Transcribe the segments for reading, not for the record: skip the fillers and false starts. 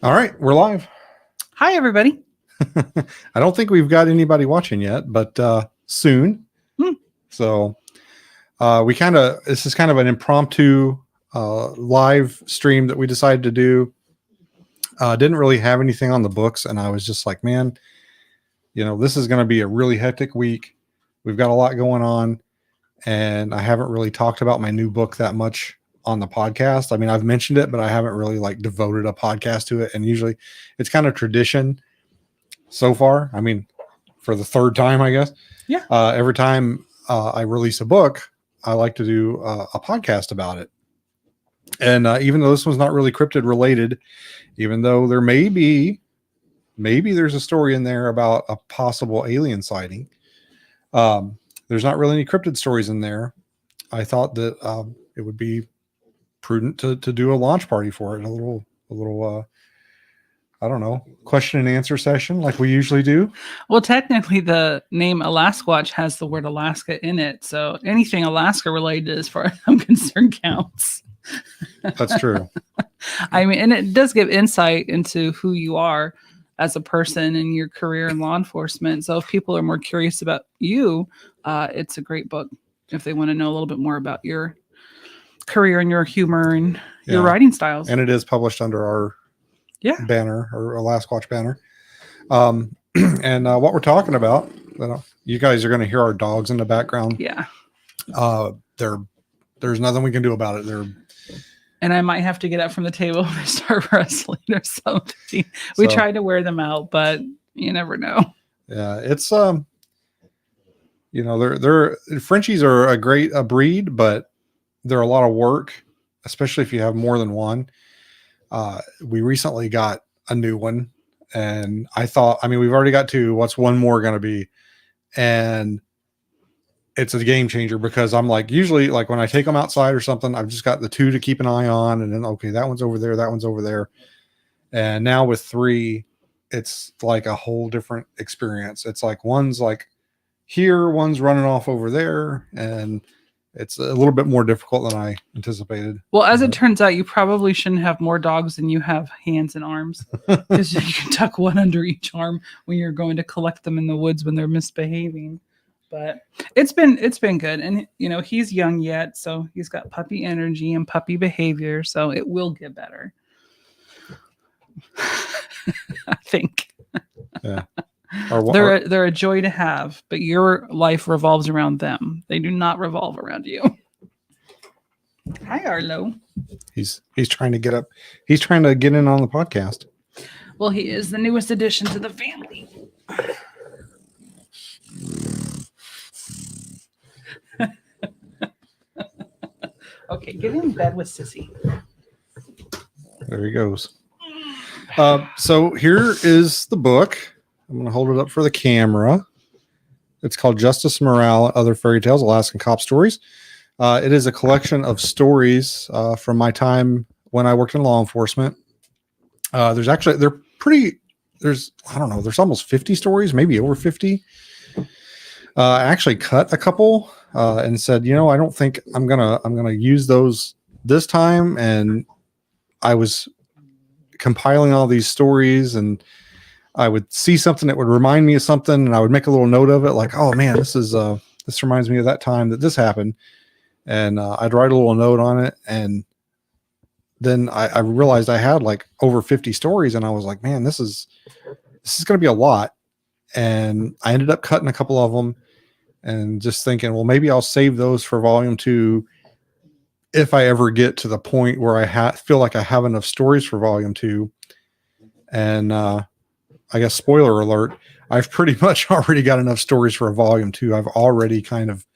All right, we're live. Hi, everybody. I don't think we've got anybody watching yet, but soon. Hmm. So this is kind of an impromptu live stream that we decided to do. Didn't really have anything on the books, and I was just like, man, this is going to be a really hectic week. We've got a lot going on, and I haven't really talked about my new book that much on the podcast. I mean, I've mentioned it, but I haven't really devoted a podcast to it. And usually it's kind of tradition so far. I mean, for the third time, I guess. Yeah. Every time I release a book, I like to do a podcast about it. And even though this one's not really cryptid related, even though there maybe there's a story in there about a possible alien sighting. There's not really any cryptid stories in there. I thought that it would be prudent to do a launch party for it, a little I don't know, question and answer session like we usually do. Well, technically, the name Alasquatch has the word Alaska in it. So anything Alaska related, as far as I'm concerned, counts. That's true. I mean, and it does give insight into who you are as a person and your career in law enforcement. So if people are more curious about you, it's a great book if they want to know a little bit more about your career and your humor and your writing styles. And it is published under our banner, or Alasquatch banner. And what we're talking about, you guys are going to hear our dogs in the background. Yeah. There's nothing we can do about it. And I might have to get up from the table if they start wrestling or something. We tried to wear them out, but you never know. Yeah, it's they're Frenchies are a great breed, but they're a lot of work, especially if you have more than one. We recently got a new one, and we've already got two. What's one more going to be? And it's a game changer, because I'm usually when I take them outside or something, I've just got the two to keep an eye on, and then, okay, that one's over there, that one's over there. And now with three, it's like a whole different experience. It's like one's here, one's running off over there, and it's a little bit more difficult than I anticipated. Well, as it turns out, you probably shouldn't have more dogs than you have hands and arms, because you can tuck one under each arm when you're going to collect them in the woods when they're misbehaving. But it's been good. And, he's young yet, so he's got puppy energy and puppy behavior, so it will get better. I think. Yeah. They're a joy to have, but your life revolves around them. They do not revolve around you. Hi, Arlo. He's trying to get up. He's trying to get in on the podcast. Well, he is the newest addition to the family. Okay, get in bed with Sissy. There he goes. So here is the book. I'm going to hold it up for the camera. It's called Justice, Morale, and Other Fairy Tales, Alaskan Cop Stories. It is a collection of stories from my time when I worked in law enforcement. There's almost 50 stories, maybe over 50. I actually cut a couple and said, I don't think I'm gonna use those this time. And I was compiling all these stories, and I would see something that would remind me of something, and I would make a little note of it, like, oh man, this reminds me of that time that this happened. And I'd write a little note on it. And then I realized I had over 50 stories, and I was like, man, this is going to be a lot. And I ended up cutting a couple of them and just thinking, well, maybe I'll save those for volume 2 if I ever get to the point where I feel like I have enough stories for volume 2. And I guess, spoiler alert, I've pretty much already got enough stories for a volume 2. I've already kind of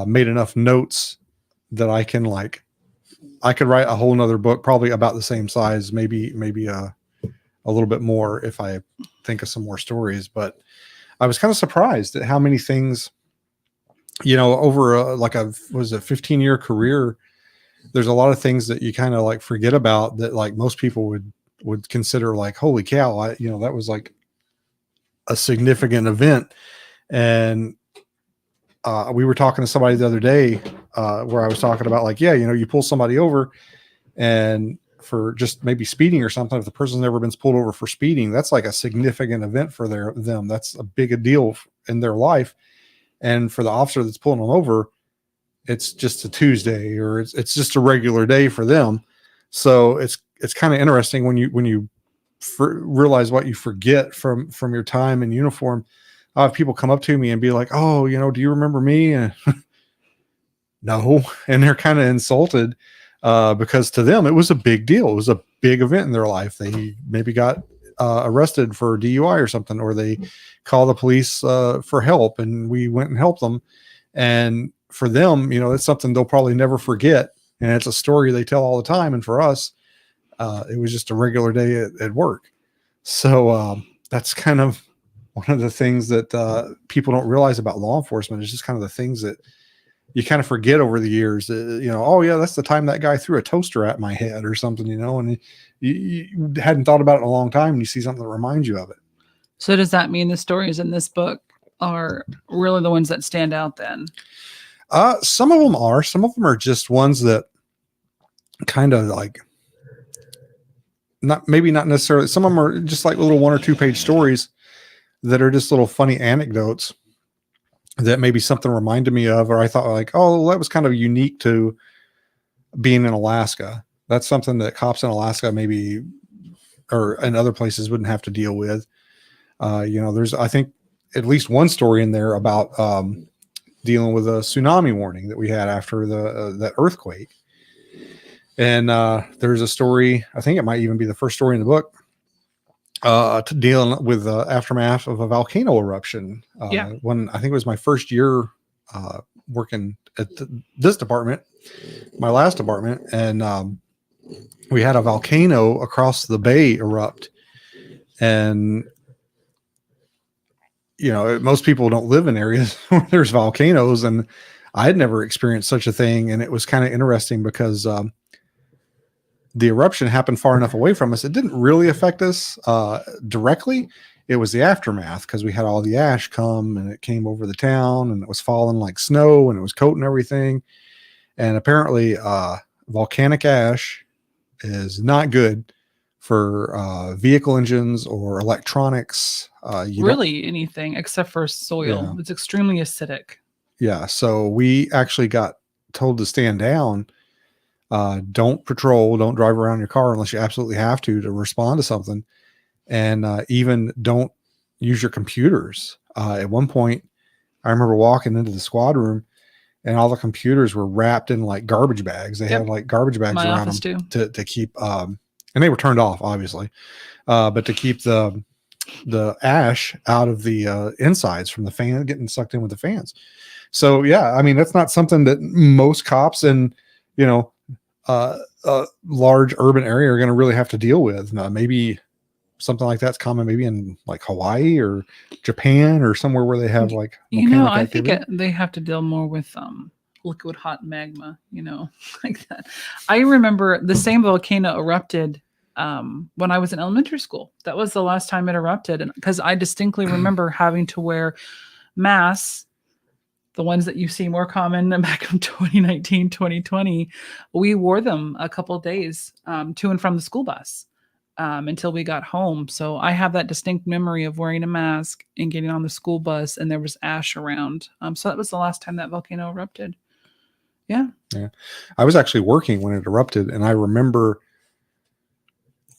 made enough notes that I can I could write a whole nother book, probably about the same size, maybe a little bit more if I think of some more stories. But I was kind of surprised at how many things, over a 15-year career, there's a lot of things that you kind of forget about that most people would consider holy cow, that was a significant event. And we were talking to somebody the other day where I was talking about you pull somebody over, and for just maybe speeding or something, if the person's never been pulled over for speeding, that's like a significant event for them. That's a big deal in their life. And for the officer that's pulling them over, it's just a Tuesday, or it's just a regular day for them. So it's kind of interesting when you realize what you forget from your time in uniform. I have people come up to me and be like, "Oh, do you remember me?" And no, and they're kind of insulted because to them it was a big deal. It was a big event in their life. They maybe got arrested for DUI or something, or they call the police for help, and we went and helped them. And for them, it's something they'll probably never forget, and it's a story they tell all the time. And for us, it was just a regular day at work. So that's kind of one of the things that people don't realize about law enforcement. It's just kind of the things that you kind of forget over the years. Oh yeah, that's the time that guy threw a toaster at my head or something, and you hadn't thought about it in a long time, and you see something that reminds you of it. So does that mean the stories in this book are really the ones that stand out then? Some of them are. Some of them are just ones that kind of like not necessarily. Some of them are just like little 1 or 2 page stories that are just little funny anecdotes that maybe something reminded me of, or I thought like, oh, that was kind of unique to being in Alaska. That's something that cops in Alaska maybe, or in other places, wouldn't have to deal with. There's, I think, at least one story in there about dealing with a tsunami warning that we had after that earthquake. And there's a story, I think it might even be the first story in the book, to dealing with the aftermath of a volcano eruption. When I think it was my first year working at this department, my last department, and we had a volcano across the bay erupt. And most people don't live in areas where there's volcanoes, and I had never experienced such a thing. And it was kind of interesting because the eruption happened far enough away from us. It didn't really affect us directly. It was the aftermath, because we had all the ash come, and it came over the town, and it was falling like snow, and it was coating everything. And apparently volcanic ash is not good for vehicle engines or electronics. Really anything except for soil. Yeah. It's extremely acidic. Yeah. So we actually got told to stand down. Don't patrol, don't drive around your car unless you absolutely have to respond to something. And even don't use your computers. At one point, I remember walking into the squad room, and all the computers were wrapped in like garbage bags. They had like garbage bags My around office them too. to keep, and they were turned off, obviously, but to keep the ash out of the insides from the fan getting sucked in with the fans. So yeah, I mean, that's not something that most cops in a large urban area are going to really have to deal with. Maybe something like that's common, maybe in like Hawaii or Japan or somewhere where they have like volcanic I activity. think they have to deal more with liquid hot magma, like that. I remember the same volcano erupted when I was in elementary school. That was the last time it erupted, and because I distinctly remember having to wear masks, the ones that you see more common back in 2019, 2020, we wore them a couple of days to and from the school bus until we got home. So I have that distinct memory of wearing a mask and getting on the school bus, and there was ash around. So that was the last time that volcano erupted. Yeah. I was actually working when it erupted, and I remember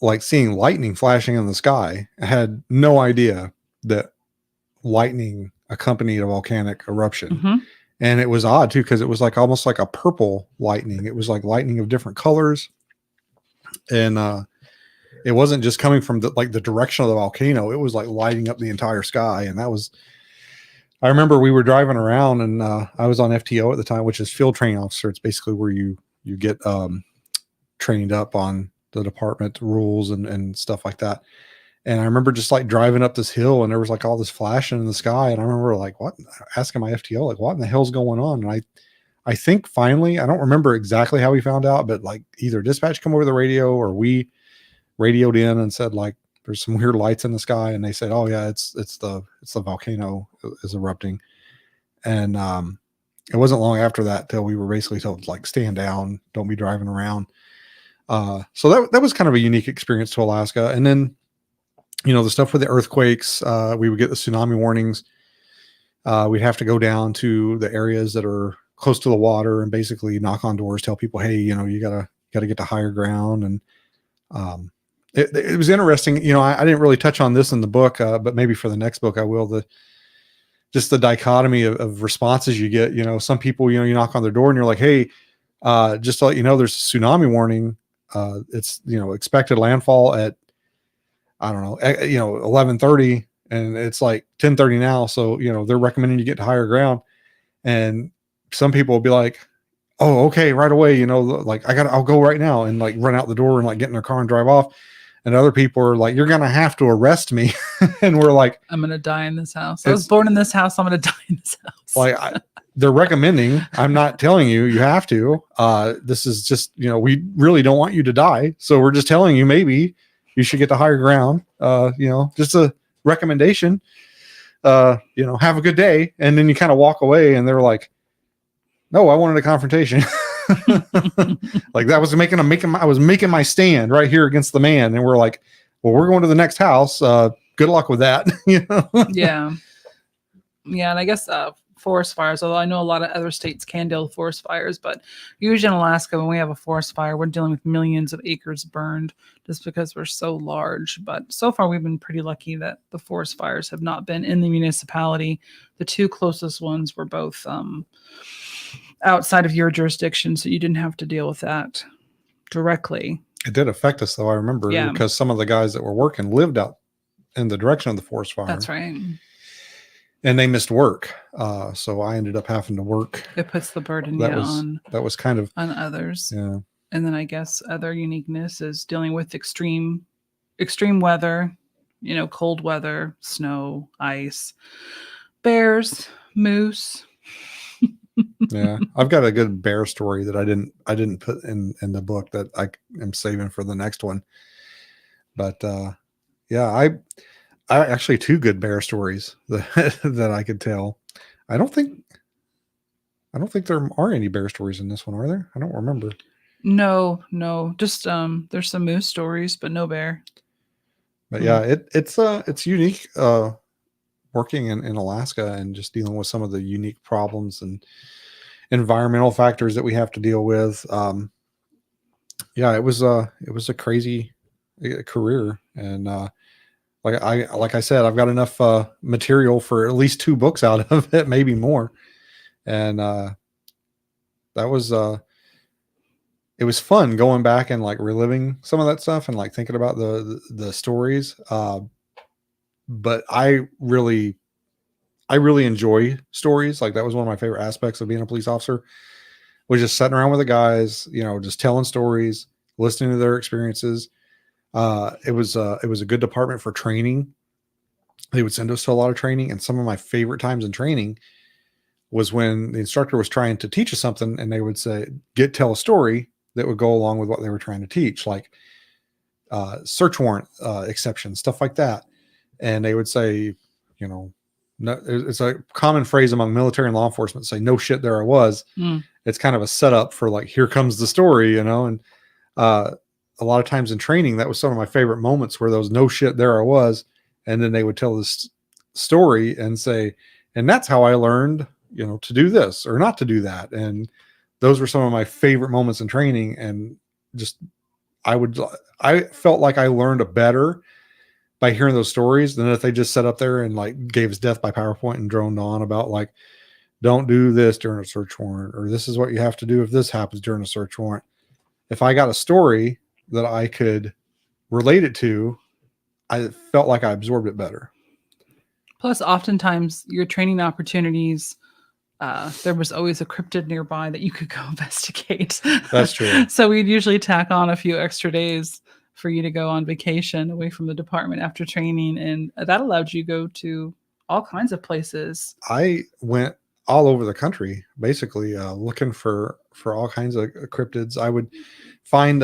like seeing lightning flashing in the sky. I had no idea that lightning accompanied a volcanic eruption. Mm-hmm. And it was odd too, because it was like almost like a purple lightning. It was like lightning of different colors. And it wasn't just coming from the direction of the volcano. It was like lighting up the entire sky. And I remember we were driving around, and I was on FTO at the time, which is field training officer. It's basically where you get trained up on the department rules and stuff like that. And I remember just like driving up this hill, and there was like all this flashing in the sky. And I remember like asking my FTO, like, what in the hell's going on? And I think finally, I don't remember exactly how we found out, but like either dispatch come over the radio, or we radioed in and said like, there's some weird lights in the sky. And they said, oh yeah, it's the volcano is erupting. And it wasn't long after that till we were basically told like, stand down, don't be driving around. So that was kind of a unique experience to Alaska. And then, the stuff with the earthquakes, we would get the tsunami warnings. We'd have to go down to the areas that are close to the water and basically knock on doors, tell people, hey, you gotta get to higher ground. And it was interesting. I didn't really touch on this in the book, but maybe for the next book I will. Just the dichotomy of responses you get. Some people, you knock on their door and you're like, hey, just to let you know, there's a tsunami warning. It's expected landfall at, I don't know, 11:30, and it's like 10:30 now. So they're recommending you get to higher ground, and some people will be like, oh, okay, right away. Like I'll go right now, and like run out the door and like get in their car and drive off. And other people are like, you're gonna have to arrest me, and we're like, I'm gonna die in this house. I was born in this house. I'm gonna die in this house. Like they're recommending. I'm not telling you have to. This is just we really don't want you to die, so we're just telling you maybe you should get to higher ground. Just a recommendation. Have a good day, and then you kind of walk away, and they're like, no, I wanted a confrontation. Like that was I was making my stand right here against the man, and we're like, well, we're going to the next house. Good luck with that. Yeah, and I guess forest fires. Although I know a lot of other states can deal with forest fires, but usually in Alaska, when we have a forest fire, we're dealing with millions of acres burned just because we're so large. But so far, we've been pretty lucky that the forest fires have not been in the municipality. The two closest ones were both outside of your jurisdiction, so you didn't have to deal with that directly. It did affect us, though. I remember because some of the guys that were working lived out in the direction of the forest fire. That's right. And they missed work. So I ended up having to work. It puts the burden that was kind of on others. Yeah. And then I guess other uniqueness is dealing with extreme weather, cold weather, snow, ice, bears, moose. Yeah, I've got a good bear story that I didn't put in the book that I am saving for the next one. But yeah, I actually two good bear stories that I could tell. I don't think there are any bear stories in this one, are there? I don't remember. No, just there's some moose stories, but no bear. But yeah, it's unique working in Alaska and just dealing with some of the unique problems and environmental factors that we have to deal with. Yeah, it was a crazy career, and like I said, I've got enough material for at least 2 books out of it, maybe more. And that was it was fun going back and like reliving some of that stuff and like thinking about the stories. But I really enjoy stories. Like that was one of my favorite aspects of being a police officer, was just sitting around with the guys, just telling stories, listening to their experiences. It was a good department for training. They would send us to a lot of training, and some of my favorite times in training was when the instructor was trying to teach us something, and they would say, tell a story that would go along with what they were trying to teach, like search warrant exceptions, stuff like that. And they would say, no, it's a common phrase among military and law enforcement, say, no shit, there I was. It's kind of a setup for like, here comes the story, and a lot of times in training, that was some of my favorite moments, where those no shit, there I was. And then they would tell this story and say, and that's how I learned, to do this or not to do that. And those were some of my favorite moments in training. And just, I felt like I learned better by hearing those stories than if they just sat up there and like gave us death by PowerPoint and droned on about like, don't do this during a search warrant, or this is what you have to do if this happens during a search warrant. If I got a story that I could relate it to, I felt like I absorbed it better. Plus, oftentimes your training opportunities, there was always a cryptid nearby that you could go investigate. That's true. So we'd usually tack on a few extra days for you to go on vacation away from the department after training, and that allowed you to go to all kinds of places. I went all over the country, basically looking for all kinds of cryptids. I would find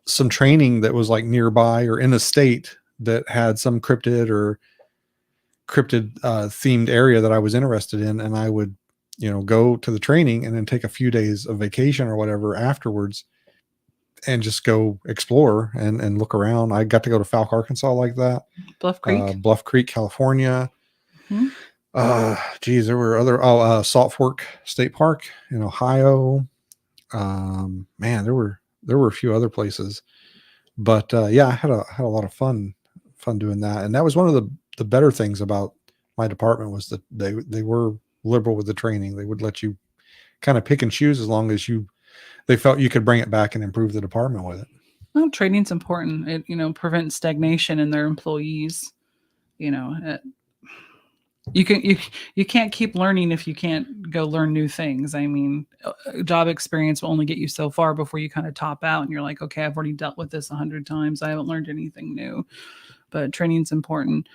some training that was like nearby or in a state that had some cryptid themed area that I was interested in, and I would go to the training and then take a few days of vacation or whatever afterwards and just go explore and look around. I got to go to Falk, Arkansas like that. Bluff Creek. Bluff Creek, California. Hmm. Geez, there were other, Salt Fork State Park in Ohio. Man, there were a few other places, but yeah, I had a lot of fun doing that. And that was one of the better things about my department was that they were liberal with the training. They would let you kind of pick and choose as long as they felt you could bring it back and improve the department with it. Well, training's important. It, prevents stagnation in their employees. You can't keep learning if you can't go learn new things. I mean, job experience will only get you so far before you kind of top out and you're like, okay, I've already dealt with this 100 times. I haven't learned anything new. But training's important.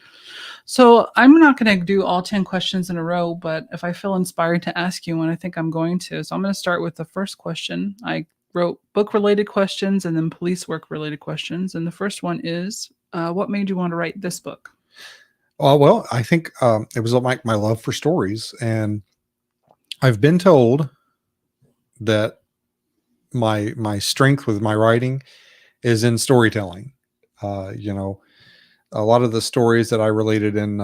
So I'm not going to do all 10 questions in a row, but if I feel inspired to ask you one, I think I'm going to. So I'm going to start with the first question. I wrote book-related questions and then police work-related questions. And the first one is, what made you want to write this book? Well, I think it was like my love for stories. And I've been told that my strength with my writing is in storytelling. A lot of the stories that I related in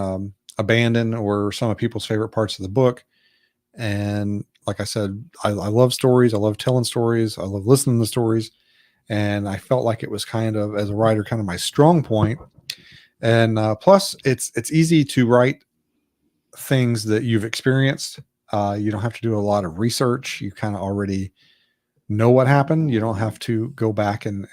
Abandon were some of people's favorite parts of the book. And like I said, I love stories. I love telling stories. I love listening to stories. And I felt like it was kind of, as a writer, kind of my strong point. And plus, it's easy to write things that you've experienced. You don't have to do a lot of research. You kind of already know what happened. You don't have to go back and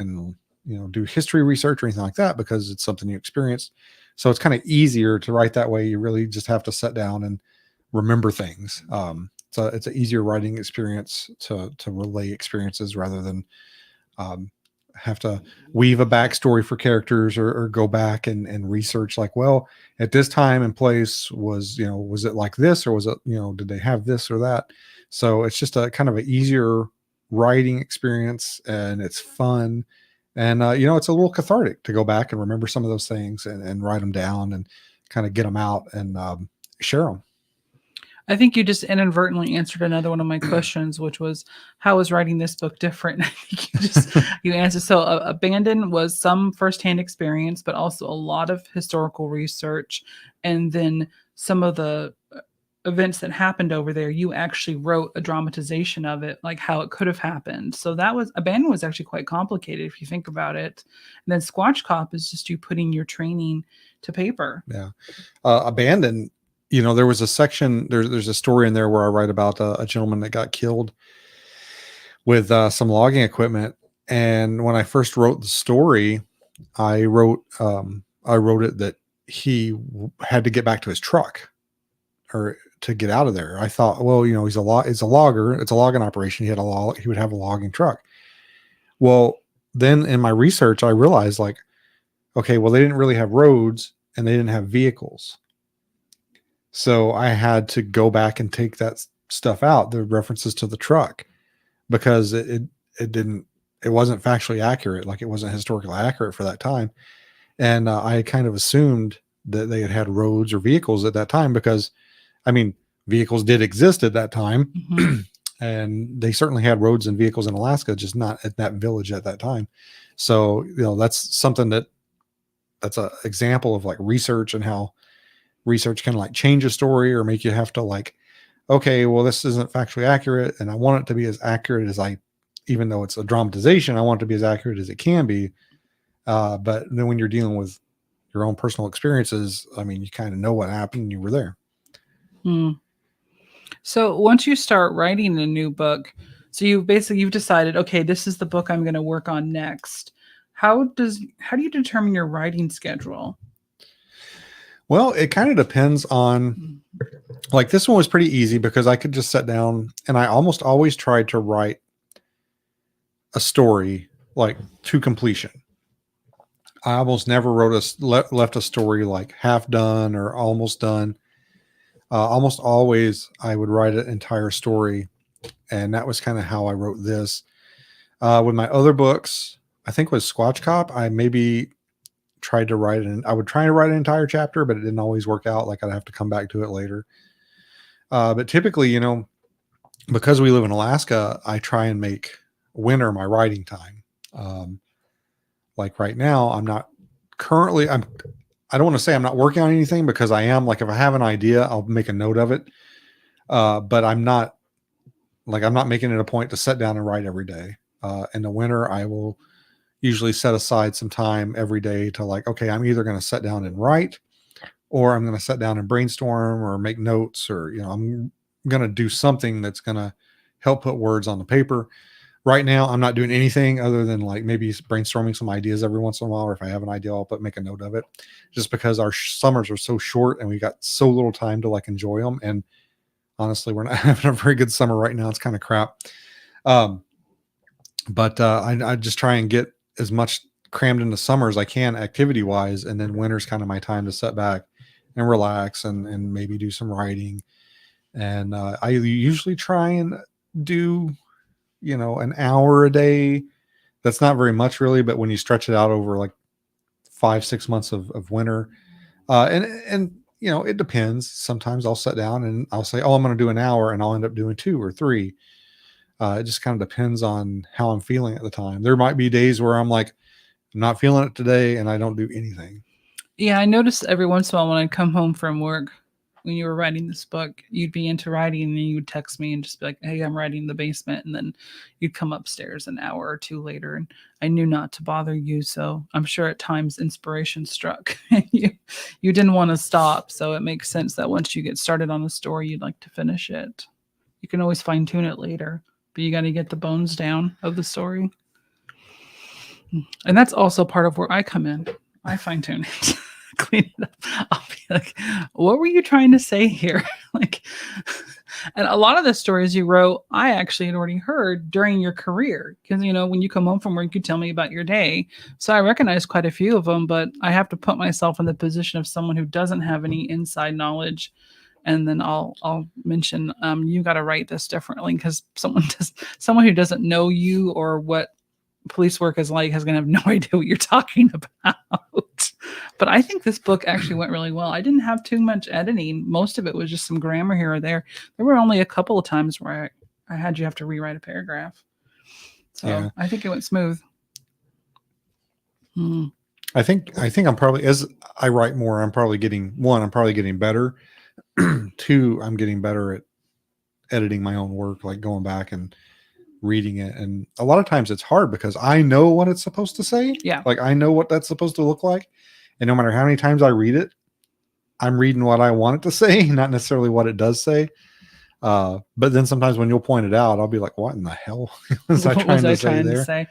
do history research or anything like that because it's something you experienced. So it's kind of easier to write that way. You really just have to sit down and remember things. So it's an easier writing experience to relay experiences rather than have to weave a backstory for characters or go back and research like, well, at this time and place was it like this, or was it, did they have this or that? So it's just a kind of an easier writing experience, and it's fun. And, it's a little cathartic to go back and remember some of those things and write them down and kind of get them out and share them. I think you just inadvertently answered another one of my questions, which was, how is writing this book different? I think you answered. So Abandon was some firsthand experience, but also a lot of historical research. And then some of the events that happened over there, you actually wrote a dramatization of it, like how it could have happened. So Abandon was actually quite complicated if you think about it. And then Squatch Cop is just you putting your training to paper. Yeah. Abandon, there was a section, there's a story in there where I write about a gentleman that got killed with some logging equipment. And when I first wrote the story, I wrote it that he had to get back to his truck or to get out of there. I thought, well, he's a logger. It's a logging operation. He would have a logging truck. Well, then in my research, I realized like, okay, well, they didn't really have roads and they didn't have vehicles. So I had to go back and take that stuff out, the references to the truck, because it wasn't factually accurate. Like it wasn't historically accurate for that time. And I kind of assumed that they had roads or vehicles at that time because, I mean, vehicles did exist at that time. Mm-hmm. And they certainly had roads and vehicles in Alaska, just not at that village at that time. So, that's something that's an example of like research and how research can like change a story or make you have to like, okay, well, this isn't factually accurate. And I want it to be as accurate as even though it's a dramatization, I want it to be as accurate as it can be. But then when you're dealing with your own personal experiences, I mean, you kind of know what happened and you were there. So once you start writing a new book, so you've decided, okay, this is the book I'm going to work on next. How do you determine your writing schedule? Well, it kind of depends on, like, this one was pretty easy because I could just sit down and I almost always tried to write a story like to completion. I almost never left a story like half done or almost done. Almost always I would write an entire story, and that was kind of how I wrote this. With my other books, I think with Squatch Cop, I maybe tried to write I would try to write an entire chapter, but it didn't always work out. Like I'd have to come back to it later. But typically, because we live in Alaska, I try and make winter my writing time. Um, like right now, I'm not currently, I don't want to say I'm not working on anything because I am. Like if I have an idea, I'll make a note of it. But I'm not making it a point to sit down and write every day. In the winter, I will usually set aside some time every day to like, okay, I'm either going to sit down and write, or I'm going to sit down and brainstorm or make notes, or, I'm going to do something that's going to help put words on the paper. Right now, I'm not doing anything other than like maybe brainstorming some ideas every once in a while, or if I have an idea, I'll make a note of it, just because our summers are so short and we got so little time to like enjoy them. And honestly, we're not having a very good summer right now. It's kind of crap. Um, but I just try and get as much crammed into summer as I can activity wise. And then winter's kind of my time to sit back and relax and maybe do some writing. And I usually try and do, an hour a day. That's not very much really, but when you stretch it out over like 5-6 months of winter, and it depends. Sometimes I'll sit down and I'll say, oh, I'm going to do an hour, and I'll end up doing 2 or 3. It just kind of depends on how I'm feeling at the time. There might be days where I'm like, I'm not feeling it today, and I don't do anything. Yeah, I noticed every once in a while when I'd come home from work, when you were writing this book, you'd be into writing and then you would text me and just be like, hey, I'm writing in the basement. And then you'd come upstairs an hour or two later. And I knew not to bother you. So I'm sure at times inspiration struck and you didn't want to stop. So it makes sense that once you get started on a story, you'd like to finish it. You can always fine tune it later, but you got to get the bones down of the story. And that's also part of where I come in. I fine tune it. Clean it up. I'll be like, what were you trying to say here? Like, and a lot of the stories you wrote, I actually had already heard during your career. Because, when you come home from work, you tell me about your day. So I recognize quite a few of them, but I have to put myself in the position of someone who doesn't have any inside knowledge. And then I'll mention, you got to write this differently because someone who doesn't know you or what police work is like is going to have no idea what you're talking about. But I think this book actually went really well. I didn't have too much editing. Most of it was just some grammar here or there. There were only a couple of times where I had you have to rewrite a paragraph. So yeah. I think it went smooth. I think I'm probably, as I write more, I'm probably getting better. 2, I'm getting better at editing my own work, like going back and reading it. And a lot of times it's hard because I know what it's supposed to say. Yeah. Like I know what that's supposed to look like. And no matter how many times I read it, I'm reading what I want it to say, not necessarily what it does say. But then sometimes when you'll point it out, I'll be like, what in the hell was I trying to say?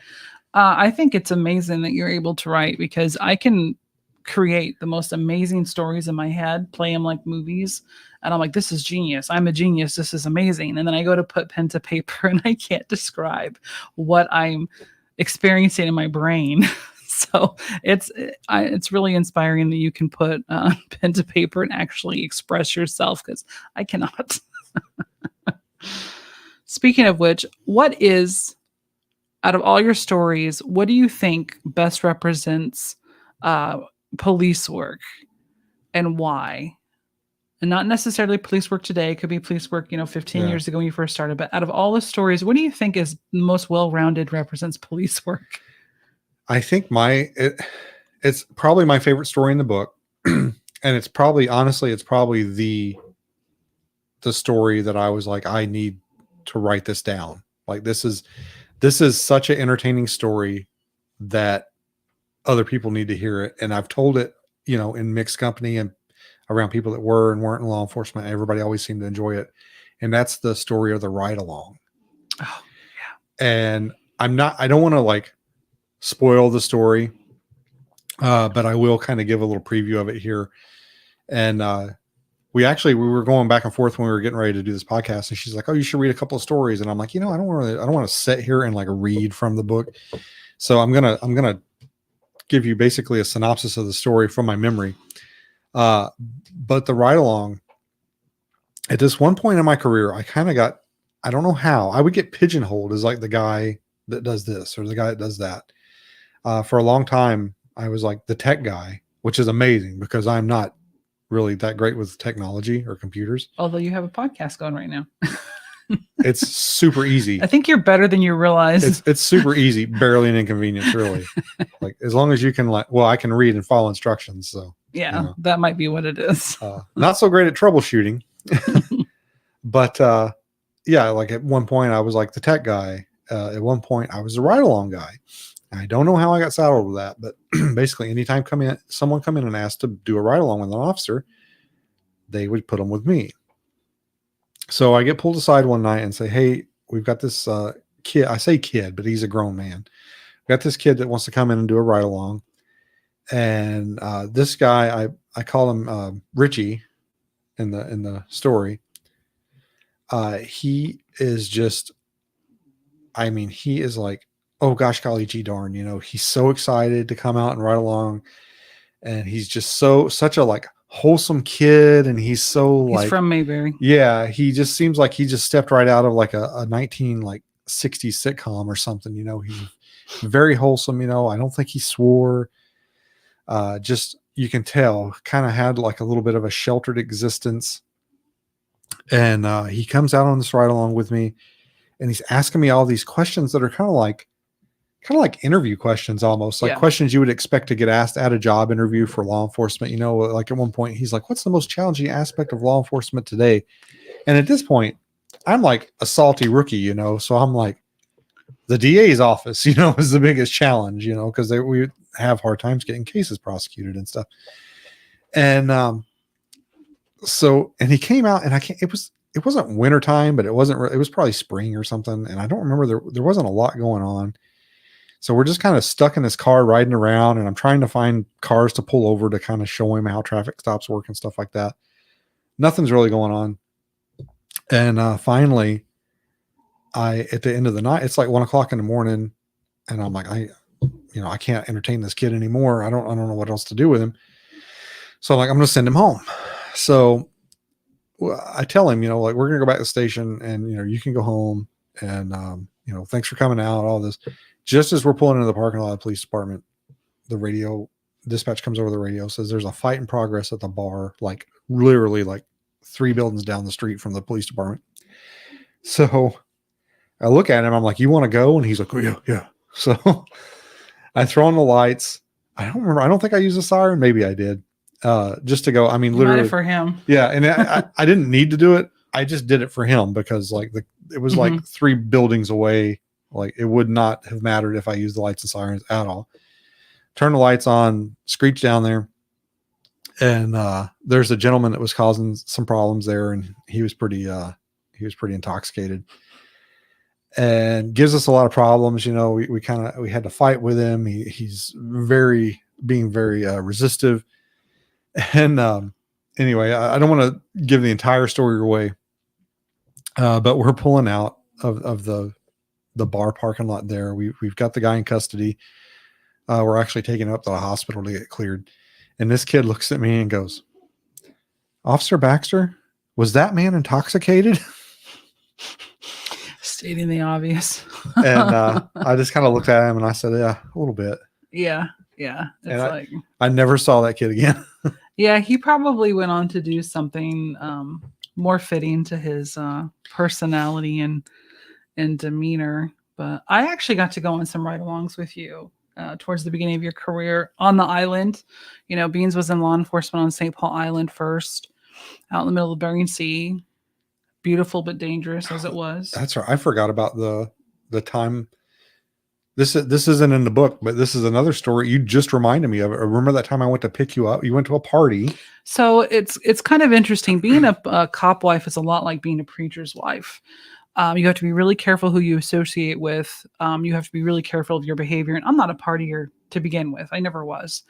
I think it's amazing that you're able to write because I can create the most amazing stories in my head, play them like movies. And I'm like, this is genius. I'm a genius. This is amazing. And then I go to put pen to paper and I can't describe what I'm experiencing in my brain. So it's really inspiring that you can put pen to paper and actually express yourself because I cannot. Speaking of which, out of all your stories, what do you think best represents police work and why? And not necessarily police work today. It could be police work, 15 years ago when you first started. But out of all the stories, what do you think is most well-rounded represents police work? I think it's probably my favorite story in the book. And it's probably the story that I was like, I need to write this down. Like this is such an entertaining story that other people need to hear it. And I've told it, in mixed company and around people that were and weren't in law enforcement. Everybody always seemed to enjoy it. And that's the story of the ride along. Oh, yeah. And I don't want to like spoil the story, but I will kind of give a little preview of it here. And we were going back and forth when we were getting ready to do this podcast, and she's like, "Oh, you should read a couple of stories." And I'm like, I don't want to sit here and like read from the book. So I'm gonna give you basically a synopsis of the story from my memory. But the ride along, at this one point in my career, I kind of got, I don't know how, I would get pigeonholed as like the guy that does this or the guy that does that. For a long time, I was like the tech guy, which is amazing because I'm not really that great with technology or computers. Although you have a podcast going right now. It's super easy. I think you're better than you realize. It's super easy, barely an inconvenience, really. Like as long as you can, like, well, I can read and follow instructions, so Yeah, that might be what it is. not so great at troubleshooting, but yeah, like at one point I was like the tech guy. At one point I was the ride along guy. I don't know how I got saddled with that, but basically, anytime someone come in and asked to do a ride along with an officer, they would put them with me. So I get pulled aside one night and say, "Hey, we've got this kid." I say kid, but he's a grown man. We got this kid that wants to come in and do a ride along, and this guy, I call him Richie in the story. He is just, I mean, he is like, oh gosh, golly gee darn, he's so excited to come out and ride along, and he's just such a like wholesome kid, and he's from Mayberry. yeah, he just seems like he just stepped right out of like a 1960s sitcom or something. He's very wholesome. I don't think he swore. Just you can tell, kind of had like a little bit of a sheltered existence, and he comes out on this ride along with me, and he's asking me all these questions that are kind of like interview questions, almost like questions you would expect to get asked at a job interview for law enforcement. Like at one point he's like, what's the most challenging aspect of law enforcement today? And at this point I'm like a salty rookie, so I'm like, the DA's office, is the biggest challenge, because we have hard times getting cases prosecuted and stuff. And and he came out, and it wasn't wintertime, but it was probably spring or something, and I don't remember, there wasn't a lot going on. So we're just kind of stuck in this car riding around, and I'm trying to find cars to pull over to kind of show him how traffic stops work and stuff like that. Nothing's really going on. And finally, at the end of the night, it's like 1:00 in the morning, and I'm like, I can't entertain this kid anymore. I don't know what else to do with him. So I'm like, I'm going to send him home. So I tell him, like, we're going to go back to the station, and, you can go home, and, thanks for coming out, all this. Just as we're pulling into the parking lot of the police department, the radio dispatch comes over the radio, says there's a fight in progress at the bar, like literally like 3 buildings down the street from the police department. So I look at him, I'm like, you want to go? And he's like, oh, yeah. So I throw on the lights. I don't remember. I don't think I used a siren. Maybe I did. Just to go. I mean, literally for him. Yeah. And I didn't need to do it. I just did it for him, because like it was like 3 buildings away. Like it would not have mattered if I used the lights and sirens at all. Turn the lights on, screech down there. And there's a gentleman that was causing some problems there, and he was pretty intoxicated, and gives us a lot of problems. We had to fight with him. He's being very resistive. And anyway, I don't want to give the entire story away, but we're pulling out of the bar parking lot there. We've got the guy in custody. We're actually taking him up to the hospital to get cleared. And this kid looks at me and goes, Officer Baxter, was that man intoxicated? Stating the obvious. And I just kind of looked at him and I said, yeah, a little bit. Yeah. It's I never saw that kid again. Yeah, he probably went on to do something more fitting to his personality and demeanor. But I actually got to go on some ride-alongs with you towards the beginning of your career on the island. Beans was in law enforcement on St. Paul Island first, out in the middle of the Bering Sea. Beautiful but dangerous as it was. That's right. I forgot about the time. This isn't in the book, but this is another story you just reminded me of. I remember that time I went to pick you up. You went to a party. So it's kind of interesting. Being a cop wife is a lot like being a preacher's wife. You have to be really careful who you associate with. You have to be really careful of your behavior. And I'm not a partier to begin with. I never was.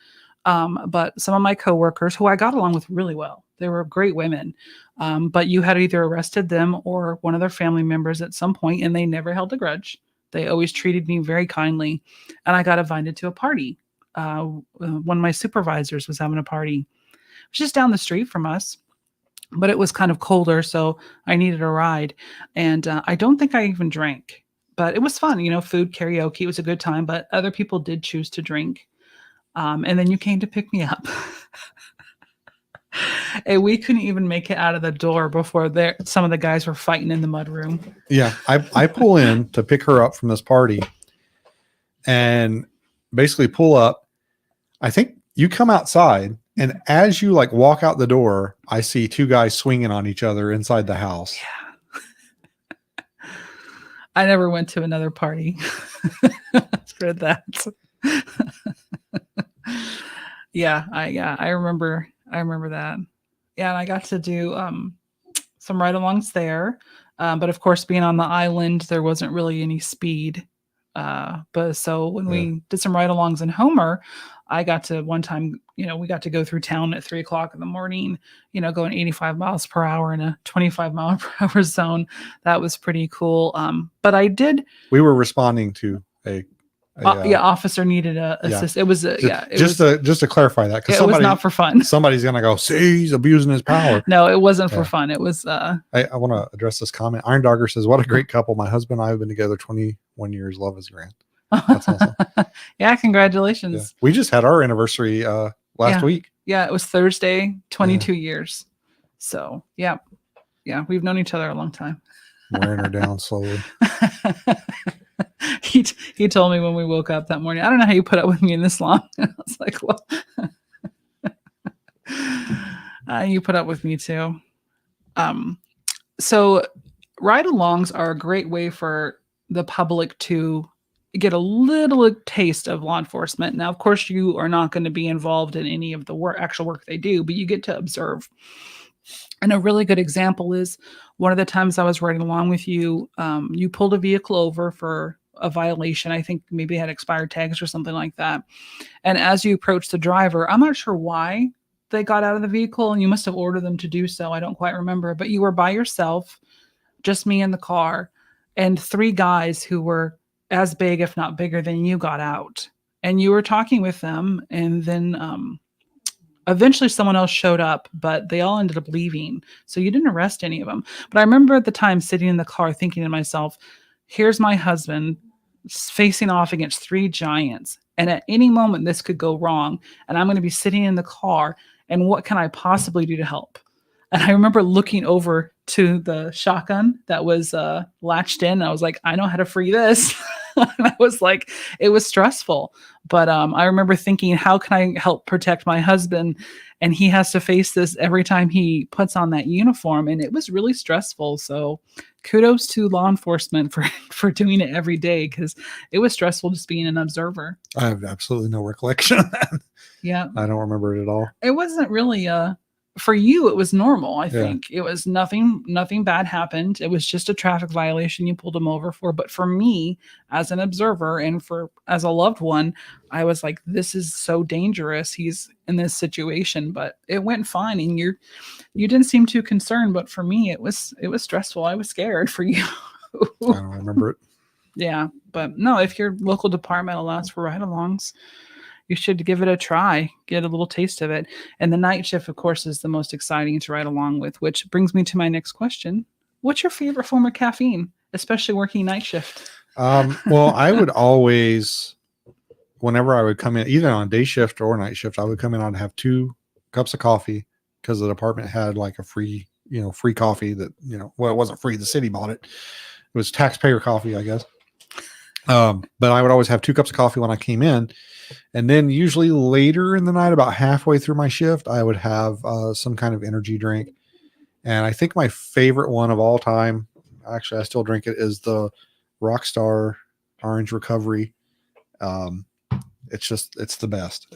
But some of my coworkers, who I got along with really well, they were great women. But you had either arrested them or one of their family members at some point, and they never held a grudge. They always treated me very kindly. And I got invited to a party. One of my supervisors was having a party. It was just down the street from us. But it was kind of colder, so I needed a ride. And I don't think I even drank. But it was fun, food, karaoke. It was a good time. But other people did choose to drink. And then you came to pick me up. And we couldn't even make it out of the door before there. Some of the guys were fighting in the mud room. Yeah, I pull in to pick her up from this party, and basically pull up. I think you come outside, and as you like walk out the door, I see two guys swinging on each other inside the house. I never went to another party for that. I remember that. Yeah, and I got to do some ride-alongs there. But of course, being on the island, there wasn't really any speed. But so when we did some ride-alongs in Homer, I got to one time, we got to go through town at 3:00 in the morning, going 85 miles per hour in a 25 mile per hour zone. That was pretty cool. But I did. We were responding to a officer needed a assist. It was just to clarify that, because it was not for fun. Somebody's gonna go, see, he's abusing his power. No, it wasn't for fun. It was. I want to address this comment. Iron Dogger says, "What a great couple! My husband and I have been together 21 years. Love is grand." That's awesome. Yeah, congratulations. Yeah. We just had our anniversary last week. Yeah, it was Thursday. 22 years. So yeah, we've known each other a long time. Wearing her down slowly. He told me when we woke up that morning, I don't know how you put up with me this long. I was like, well, you put up with me too. So ride-alongs are a great way for the public to get a little taste of law enforcement. Now, of course, you are not going to be involved in any of the actual work they do, but you get to observe. And a really good example is one of the times I was riding along with you, you pulled a vehicle over for a violation. I think maybe it had expired tags or something like that. And as you approached the driver, I'm not sure why they got out of the vehicle, and you must have ordered them to do so. I don't quite remember, but you were by yourself, just me in the car, and three guys who were as big, if not bigger than you, got out. And you were talking with them, and then eventually someone else showed up, but they all ended up leaving. So you didn't arrest any of them. But I remember at the time sitting in the car thinking to myself, here's my husband facing off against three giants. And at any moment, this could go wrong. And I'm going to be sitting in the car. And what can I possibly do to help? And I remember looking over to the shotgun that was latched in. And I was like, I know how to free this. And I was like, it was stressful. But I remember thinking, how can I help protect my husband? And he has to face this every time he puts on that uniform. And it was really stressful. So kudos to law enforcement for doing it every day, because it was stressful just being an observer. I have absolutely no recollection of that. Yeah. I don't remember it at all. It wasn't really for you, it was normal. I think it was nothing bad happened. It was just a traffic violation you pulled him over for. But for me, as an observer and as a loved one, I was like, this is so dangerous. He's in this situation, but it went fine. And you didn't seem too concerned. But for me, it was stressful. I was scared for you. I don't remember it. Yeah. But no, if your local department allows for ride-alongs, you should give it a try, get a little taste of it. And the night shift, of course, is the most exciting to ride along with, which brings me to my next question. What's your favorite form of caffeine, especially working night shift? Well, I would always, whenever I would come in, either on day shift or night shift, I would come in, I'd have 2 cups of coffee, because the department had like a free coffee that, well, it wasn't free. The city bought it. It was taxpayer coffee, I guess. But I would always have 2 cups of coffee when I came in. And then usually later in the night, about halfway through my shift, I would have some kind of energy drink. And I think my favorite one of all time, actually, I still drink it, is the Rockstar Orange Recovery. It's the best.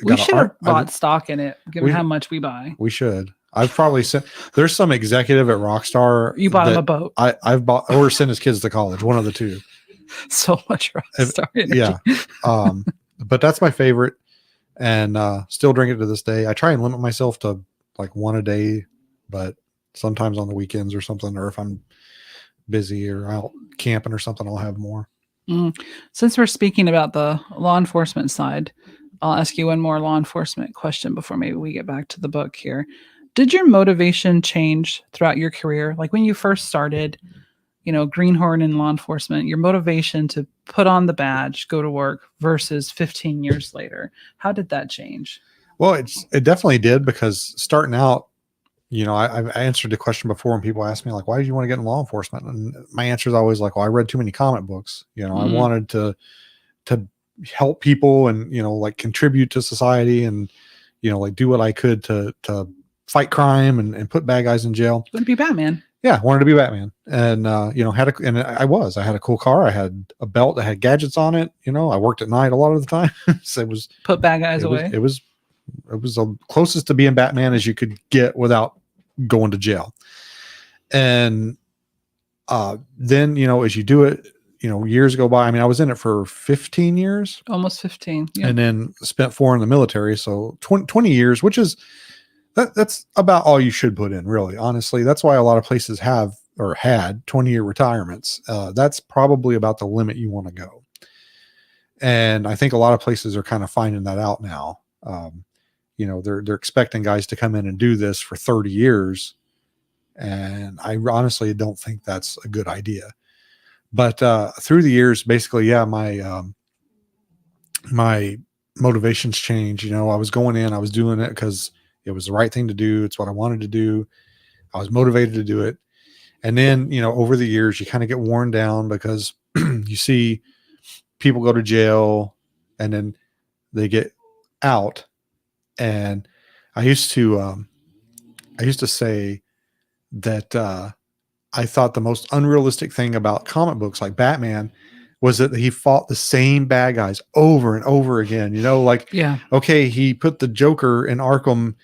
We should have bought stock in it, given how much we buy. We should. I've probably sent. There's some executive at Rockstar. You bought him a boat. I've bought, or sent his kids to college. One of the two. So much Rockstar energy. Yeah. But that's my favorite, and still drink it to this day. I try and limit myself to like 1 a day, but sometimes on the weekends or something, or if I'm busy or out camping or something, I'll have more. Since we're speaking about the law enforcement side, I'll ask you one more law enforcement question before maybe we get back to the book here. Did your motivation change throughout your career? Like when you first started, Greenhorn in law enforcement, your motivation to put on the badge, go to work, versus 15 years later, how did that change? Well, it definitely did, because starting out, I answered the question before when people ask me like, why did you want to get in law enforcement? And my answer is always like, well, I read too many comic books. I Mm. wanted to help people and, like contribute to society and, like do what I could to fight crime and put bad guys in jail. Would be Batman. Yeah, wanted to be Batman, and I had a cool car. I had a belt that had gadgets on it. I worked at night a lot of the time, so Put bad guys it was away. it was the closest to being Batman as you could get without going to jail. And then as you do it, years go by. I mean, I was in it for 15 years, Almost 15. Yeah. and then spent 4 in the military, so 20 years, which is that's about all you should put in, really. Honestly, that's why a lot of places have or had 20-year retirements. That's probably about the limit you want to go. And I think a lot of places are kind of finding that out now. They're expecting guys to come in and do this for 30 years. And I honestly don't think that's a good idea. But through the years, basically, yeah, my motivations changed. I was going in, I was doing it because it was the right thing to do. It's what I wanted to do. I was motivated to do it. And then, over the years, you kind of get worn down because you see people go to jail and then they get out. And I used to say that I thought the most unrealistic thing about comic books like Batman was that he fought the same bad guys over and over again. Yeah. Okay, he put the Joker in Arkham,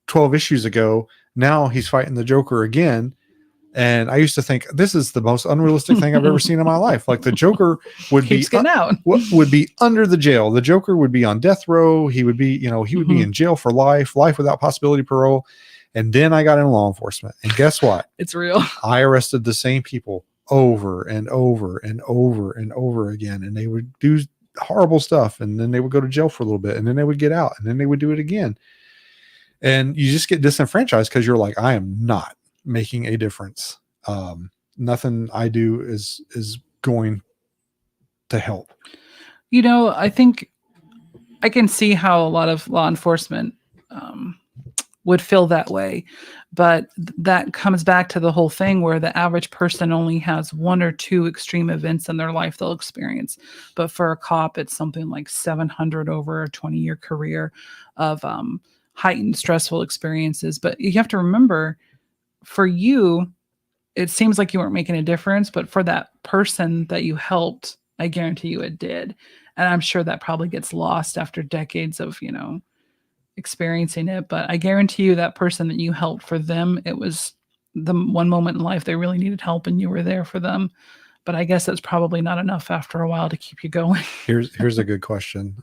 12 issues ago. Now he's fighting the Joker again. And I used to think this is the most unrealistic thing I've ever seen in my life. Like the Joker would Keeps getting out. would be under the jail. The Joker would be on death row. He would be, he would be in jail for life without possibility of parole. And then I got in law enforcement. And guess what? It's real. I arrested the same people over and over and over and over again. And they would do horrible stuff. And then they would go to jail for a little bit. And then they would get out. And then they would do it again. And you just get disenfranchised because you're like, I am not making a difference. Nothing I do is going to help. I think I can see how a lot of law enforcement would feel that way, but that comes back to the whole thing where the average person only has 1 or 2 extreme events in their life they'll experience. But for a cop, it's something like 700 over a 20-year career of heightened stressful experiences. But you have to remember, for you, it seems like you weren't making a difference, but for that person that you helped, I guarantee you it did. And I'm sure that probably gets lost after decades of, experiencing it. But I guarantee you that person that you helped, for them, it was the one moment in life they really needed help and you were there for them. But I guess that's probably not enough after a while to keep you going. Here's a good question.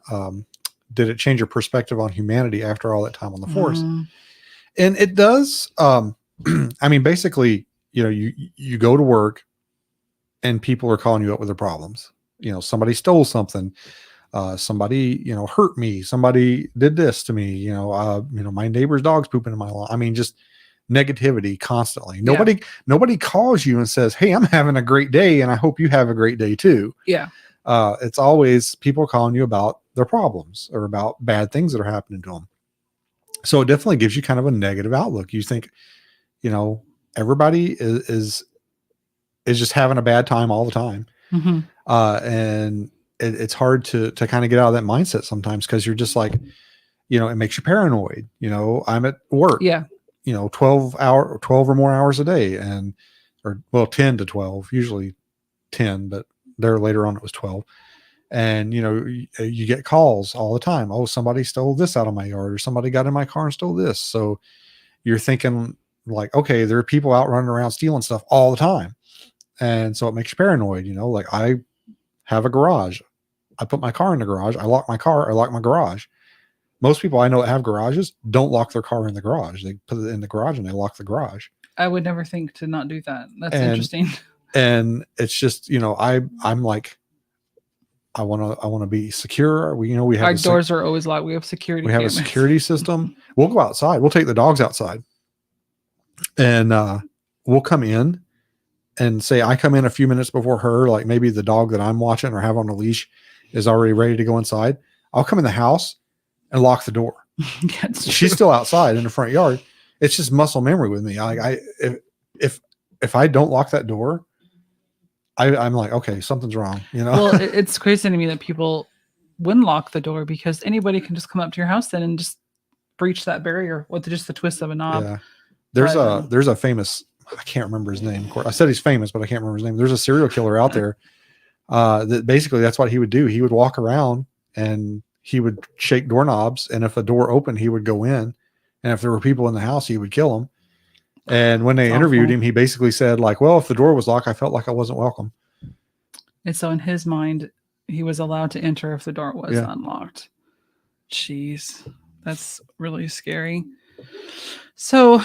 Did it change your perspective on humanity after all that time on the force? And it does. I mean, basically, you go to work and people are calling you up with their problems. Somebody stole something. Somebody, hurt me. Somebody did this to me. My neighbor's dog's pooping in my lawn. I mean, just negativity constantly. Nobody calls you and says, "Hey, I'm having a great day, and I hope you have a great day too." Yeah. It's always people calling you about their problems or about bad things that are happening to them. So it definitely gives you kind of a negative outlook. You think, everybody is just having a bad time all the time. Mm-hmm. And it's hard to kind of get out of that mindset sometimes, because you're just like, it makes you paranoid. I'm at work, 12 or more hours a day, 10 to 12, usually 10, but there later on it was 12. And, you get calls all the time. Oh, somebody stole this out of my yard, or somebody got in my car and stole this. So you're thinking like, okay, there are people out running around stealing stuff all the time. And so it makes you paranoid, like I have a garage. I put my car in the garage. I lock my car. I lock my garage. Most people I know that have garages don't lock their car in the garage. They put it in the garage and they lock the garage. I would never think to not do that. That's interesting. And it's just, I'm like, I want to be secure. We have our doors are always locked. We have security. We have cameras. a security system. We'll go outside. We'll take the dogs outside, and we'll come in and say, I come in a few minutes before her. Like maybe the dog that I'm watching or have on a leash is already ready to go inside. I'll come in the house and lock the door. That's She's true. still outside in the front yard. It's just muscle memory with me. If I don't lock that door, I'm like, okay, something's wrong. Well, it's crazy to me that people wouldn't lock the door because anybody can just come up to your house then and just breach that barrier with just the twist of a knob. Yeah. There's But, there's a famous, I can't remember his name. Of course, I said he's famous, but I can't remember his name. There's a serial killer out there. That basically that's what he would do. He would walk around and he would shake doorknobs, and if a door opened, he would go in, and if there were people in the house, he would kill them. And when they That's interviewed awful. him, he basically said, like, well, if the door was locked, I felt like I wasn't welcome. And so in his mind, he was allowed to enter if the door was Yeah. unlocked. Jeez, that's really scary. So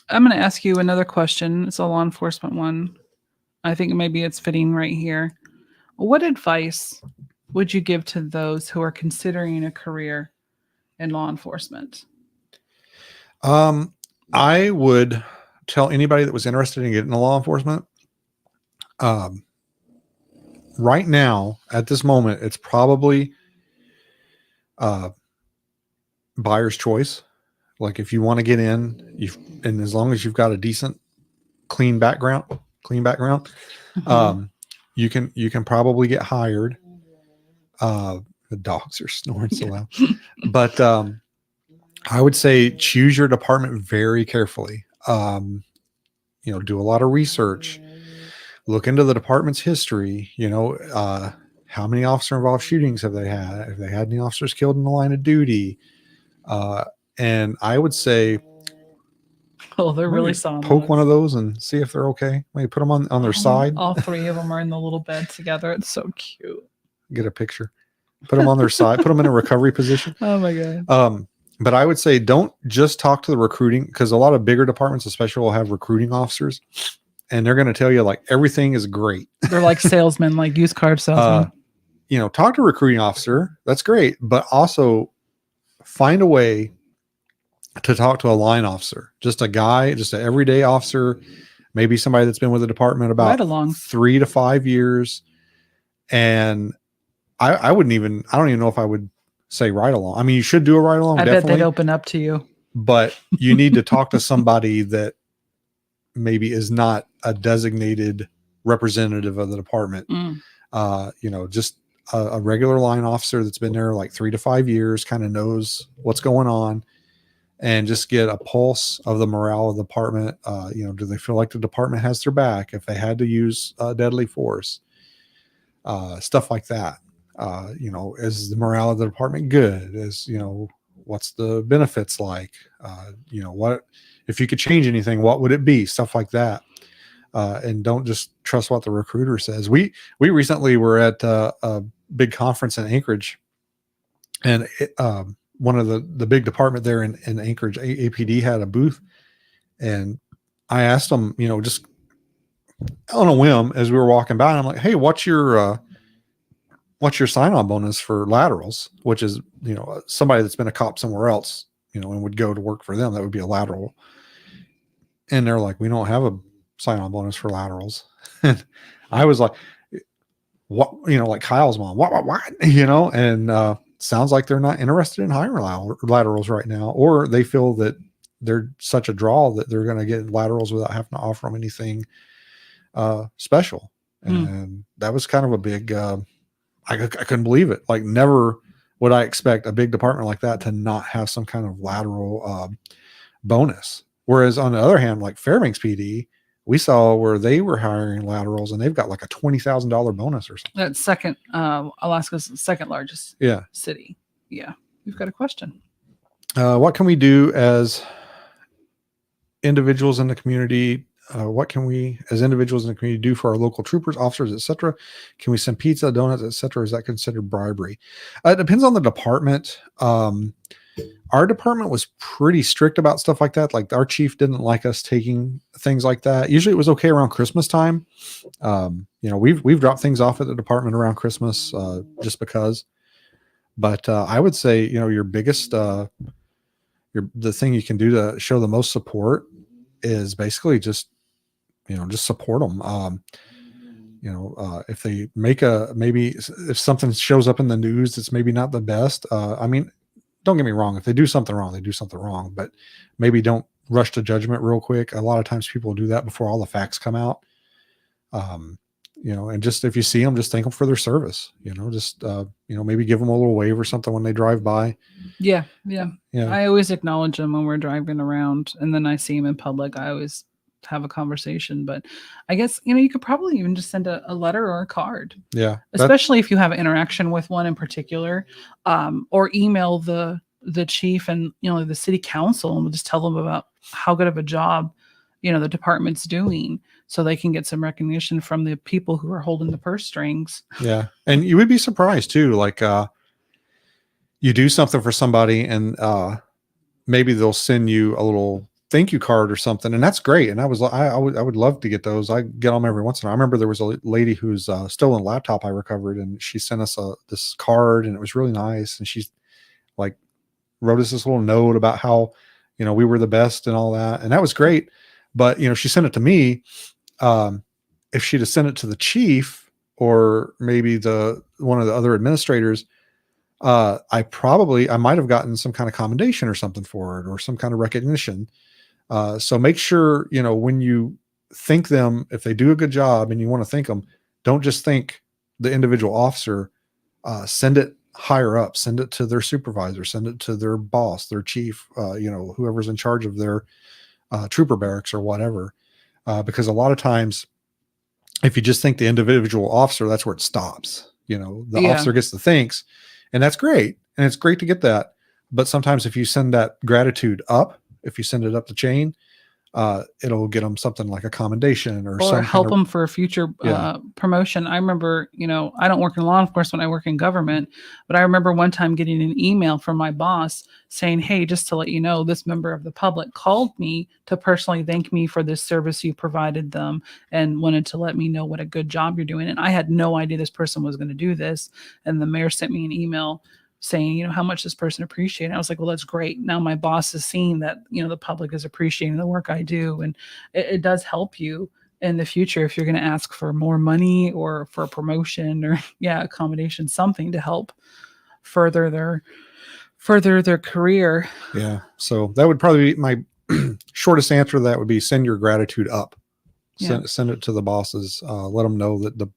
I'm going to ask you another question. It's a law enforcement one. I think maybe it's fitting right here. What advice would you give to those who are considering a career in law enforcement? I would tell anybody that was interested in getting into law enforcement, right now, at this moment, it's probably buyer's choice. Like if you want to get in, and as long as you've got a decent, clean background, you can probably get hired. The dogs are snoring so loud, but I would say choose your department very carefully. Do a lot of research, look into the department's history. How many officer involved shootings have they had? Have they had any officers killed in the line of duty? And I would say, Oh, they're really maybe solid. poke one of those and see if they're okay. Maybe put them on their side. All three of them are in the little bed together. It's so cute. Get a picture. Put them on their side. Put them in a recovery position. Oh my god. But I would say don't just talk to the recruiting, because a lot of bigger departments, especially, will have recruiting officers, and they're going to tell you like everything is great. They're like salesmen, like used car salesmen. Talk to a recruiting officer. That's great, but also find a way to talk to a line officer, just a guy, just an everyday officer, maybe somebody that's been with the department about Right along. 3 to 5 years. And I don't even know if I would say ride along. I mean, you should do a ride along. I Definitely, bet they'd open up to you. but you need to talk to somebody that maybe is not a designated representative of the department. Just a regular line officer that's been there like 3 to 5 years, kind of knows what's going on, and just get a pulse of the morale of the department. Do they feel like the department has their back if they had to use deadly force? Stuff like that. Is the morale of the department good? What's the benefits like? What if you could change anything, what would it be? Stuff like that. And don't just trust what the recruiter says. We recently were at a big conference in Anchorage, and one of the big department there in Anchorage, APD, had a booth, and I asked them, just on a whim as we were walking by, I'm like, hey, what's your sign-on bonus for laterals? Which is, somebody that's been a cop somewhere else, and would go to work for them. That would be a lateral. And they're like, we don't have a sign-on bonus for laterals. And I was like, what, like Kyle's mom, what, and sounds like they're not interested in hiring laterals right now, or they feel that they're such a draw that they're going to get laterals without having to offer them anything special. And that was kind of a big, I couldn't believe it. Like, never would I expect a big department like that to not have some kind of lateral bonus. Whereas on the other hand, like Fairbanks PD, we saw where they were hiring laterals and they've got like a $20,000 bonus or something. That's second, Alaska's second largest city. Yeah. You've got a question. What can we do as individuals in the community? What can we, as individuals in the community, do for our local troopers, officers, etc.? Can we send pizza, donuts, etc.? Is that considered bribery? It depends on the department. Our department was pretty strict about stuff like that. Like, our chief didn't like us taking things like that. Usually it was okay around Christmas time. We've dropped things off at the department around Christmas just because. But I would say, your biggest, the thing you can do to show the most support is basically just support them. If they make maybe if something shows up in the news that's maybe not the best, don't get me wrong. If they do something wrong, they do something wrong, but maybe don't rush to judgment real quick. A lot of times people do that before all the facts come out. And just, if you see them, just thank them for their service, just, maybe give them a little wave or something when they drive by. Yeah. Yeah. I always acknowledge them when we're driving around, and then I see them in public. I always have a conversation, but I guess, you could probably even just send a letter or a card, Yeah. especially if you have an interaction with one in particular, or email the chief and, the city council, and just tell them about how good of a job, the department's doing, so they can get some recognition from the people who are holding the purse strings. Yeah. And you would be surprised too. Like, you do something for somebody and, maybe they'll send you a little thank you card or something. And that's great. And I would love to get those. I get them every once in a while. I remember there was a lady who's, stolen laptop I recovered, and she sent us this card, and it was really nice. And she's like, wrote us this little note about how, we were the best and all that. And that was great. But, she sent it to me. If she'd have sent it to the chief or maybe one of the other administrators, I might have gotten some kind of commendation or something for it, or some kind of recognition. So make sure, when you thank them, if they do a good job and you want to thank them, don't just thank the individual officer, send it higher up, send it to their supervisor, send it to their boss, their chief, whoever's in charge of their trooper barracks or whatever. Because a lot of times, if you just thank the individual officer, that's where it stops. The officer gets the thanks, and that's great. And it's great to get that. But sometimes if you send that gratitude up, if you send it up the chain, it'll get them something like a commendation or some help them for a future promotion. I remember, I don't work in law enforcement, I work in government, but I remember one time getting an email from my boss saying, hey, just to let you know, this member of the public called me to personally thank me for this service you provided them, and wanted to let me know what a good job you're doing. And I had no idea this person was going to do this. And the mayor sent me an email saying, how much this person appreciated. I was like, well, that's great. Now my boss is seeing that, the public is appreciating the work I do. And it does help you in the future if you're going to ask for more money or for a promotion or accommodation, something to help further their career. Yeah. So that would probably be my shortest answer to that would be send your gratitude up. Send it to the bosses. Let them know that the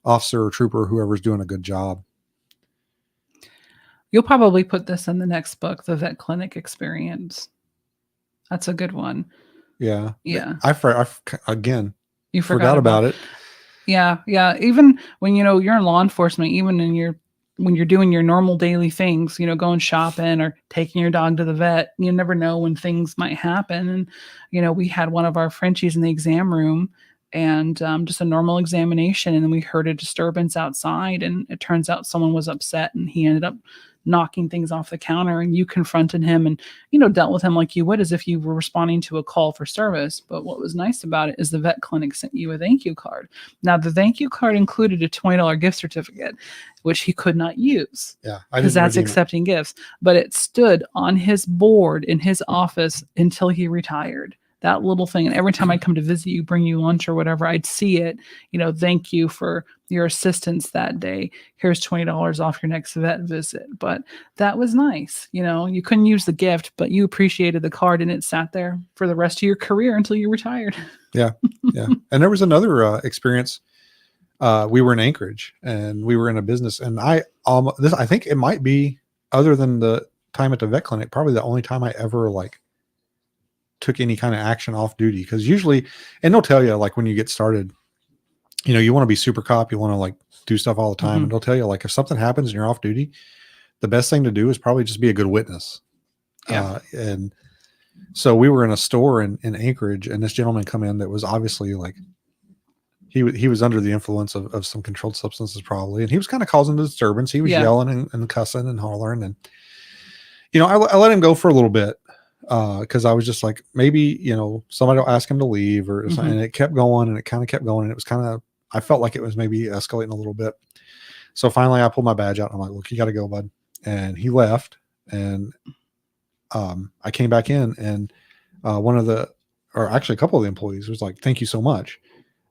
officer or trooper, whoever's doing a good job. You'll probably put this in the next book, the vet clinic experience. That's a good one. Yeah. Yeah. Again, you forgot about it. Yeah. Yeah. Even when, you're in law enforcement, even when you're doing your normal daily things, going shopping or taking your dog to the vet, you never know when things might happen. And, we had one of our Frenchies in the exam room, and just a normal examination. And then we heard a disturbance outside, and it turns out someone was upset, and he ended up knocking things off the counter, and you confronted him and, dealt with him like you would as if you were responding to a call for service. But what was nice about it is the vet clinic sent you a thank you card. Now, the thank you card included a $20 gift certificate, which he could not use. Yeah. Because that's accepting gifts. But it stood on his board in his office until he retired. That little thing. And every time I come to visit you, bring you lunch or whatever, I'd see it, thank you for your assistance that day. Here's $20 off your next vet visit. But that was nice. You couldn't use the gift, but you appreciated the card, and it sat there for the rest of your career until you retired. Yeah. Yeah. And there was another experience. We were in Anchorage, and we were in a business, and I think it might be, other than the time at the vet clinic, probably the only time I ever took any kind of action off duty. Because usually, and they'll tell you, when you get started, you want to be super cop, you want to do stuff all the time. Mm-hmm. And they'll tell you, if something happens and you're off duty, the best thing to do is probably just be a good witness. Yeah. And so we were in a store in Anchorage, and this gentleman come in that was obviously he was under the influence of some controlled substances probably. And he was kind of causing the disturbance. He was yelling and cussing and hollering. And, I let him go for a little bit. Cause I was just like, maybe, somebody will ask him to leave or something. And it kept going, and it kind of kept going. And it was I felt like it was maybe escalating a little bit. So finally I pulled my badge out, and I'm like, look, you got to go, bud. And he left, and, I came back in, and, actually a couple of the employees was like, thank you so much.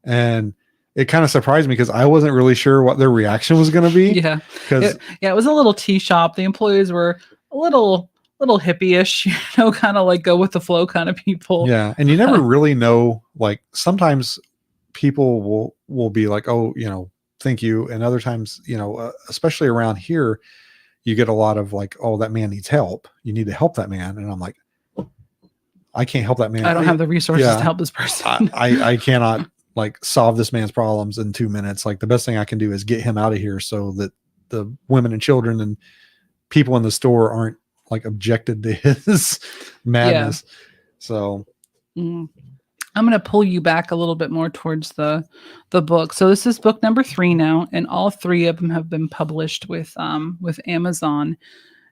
And it kind of surprised me because I wasn't really sure what their reaction was going to be. Yeah. It was a little tea shop. The employees were a little hippie-ish, kind of like go with the flow kind of people. Yeah, and you never really know. Like sometimes people will be like, "Oh, thank you," and other times, especially around here, you get a lot of like, "Oh, that man needs help. You need to help that man," and I'm like, "I can't help that man. I don't have the resources to Yeah, help this person. I cannot like solve this man's problems in 2 minutes. Like the best thing I can do is get him out of here so that the women and children and people in the store aren't like objected to his Yeah. madness." So Mm. I'm going to pull you back a little bit more towards the book. So this is book number 3 now, and all 3 of them have been published with Amazon.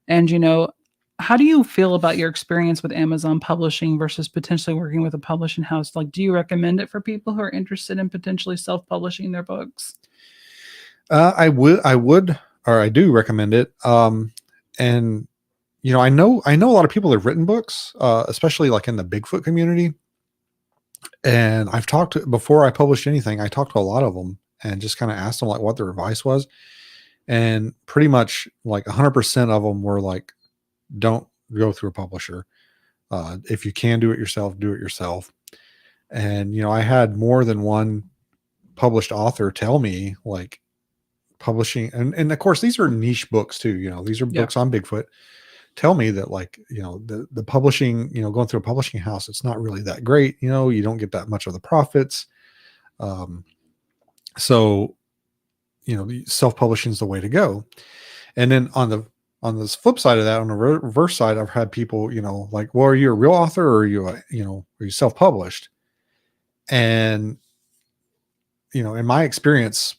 And how do you feel about your experience with Amazon publishing versus potentially working with a publishing house? Like, do you recommend it for people who are interested in potentially self-publishing their books? I do recommend it. And I know a lot of people that have written books, especially like in the Bigfoot community. And I've talked to, before I published anything, I talked to a lot of them and just kind of asked them like what their advice was. And pretty much like 100% of them were like, don't go through a publisher. If you can do it yourself, do it yourself. And, I had more than one published author tell me like publishing, and of course, these are niche books too. These are Yeah. books on Bigfoot. Tell me that like, the publishing, going through a publishing house, it's not really that great. You don't get that much of the profits. So, self-publishing is the way to go. And then on this flip side of that, on the reverse side, I've had people, like, well, are you a real author or are you, are you self-published? And, in my experience,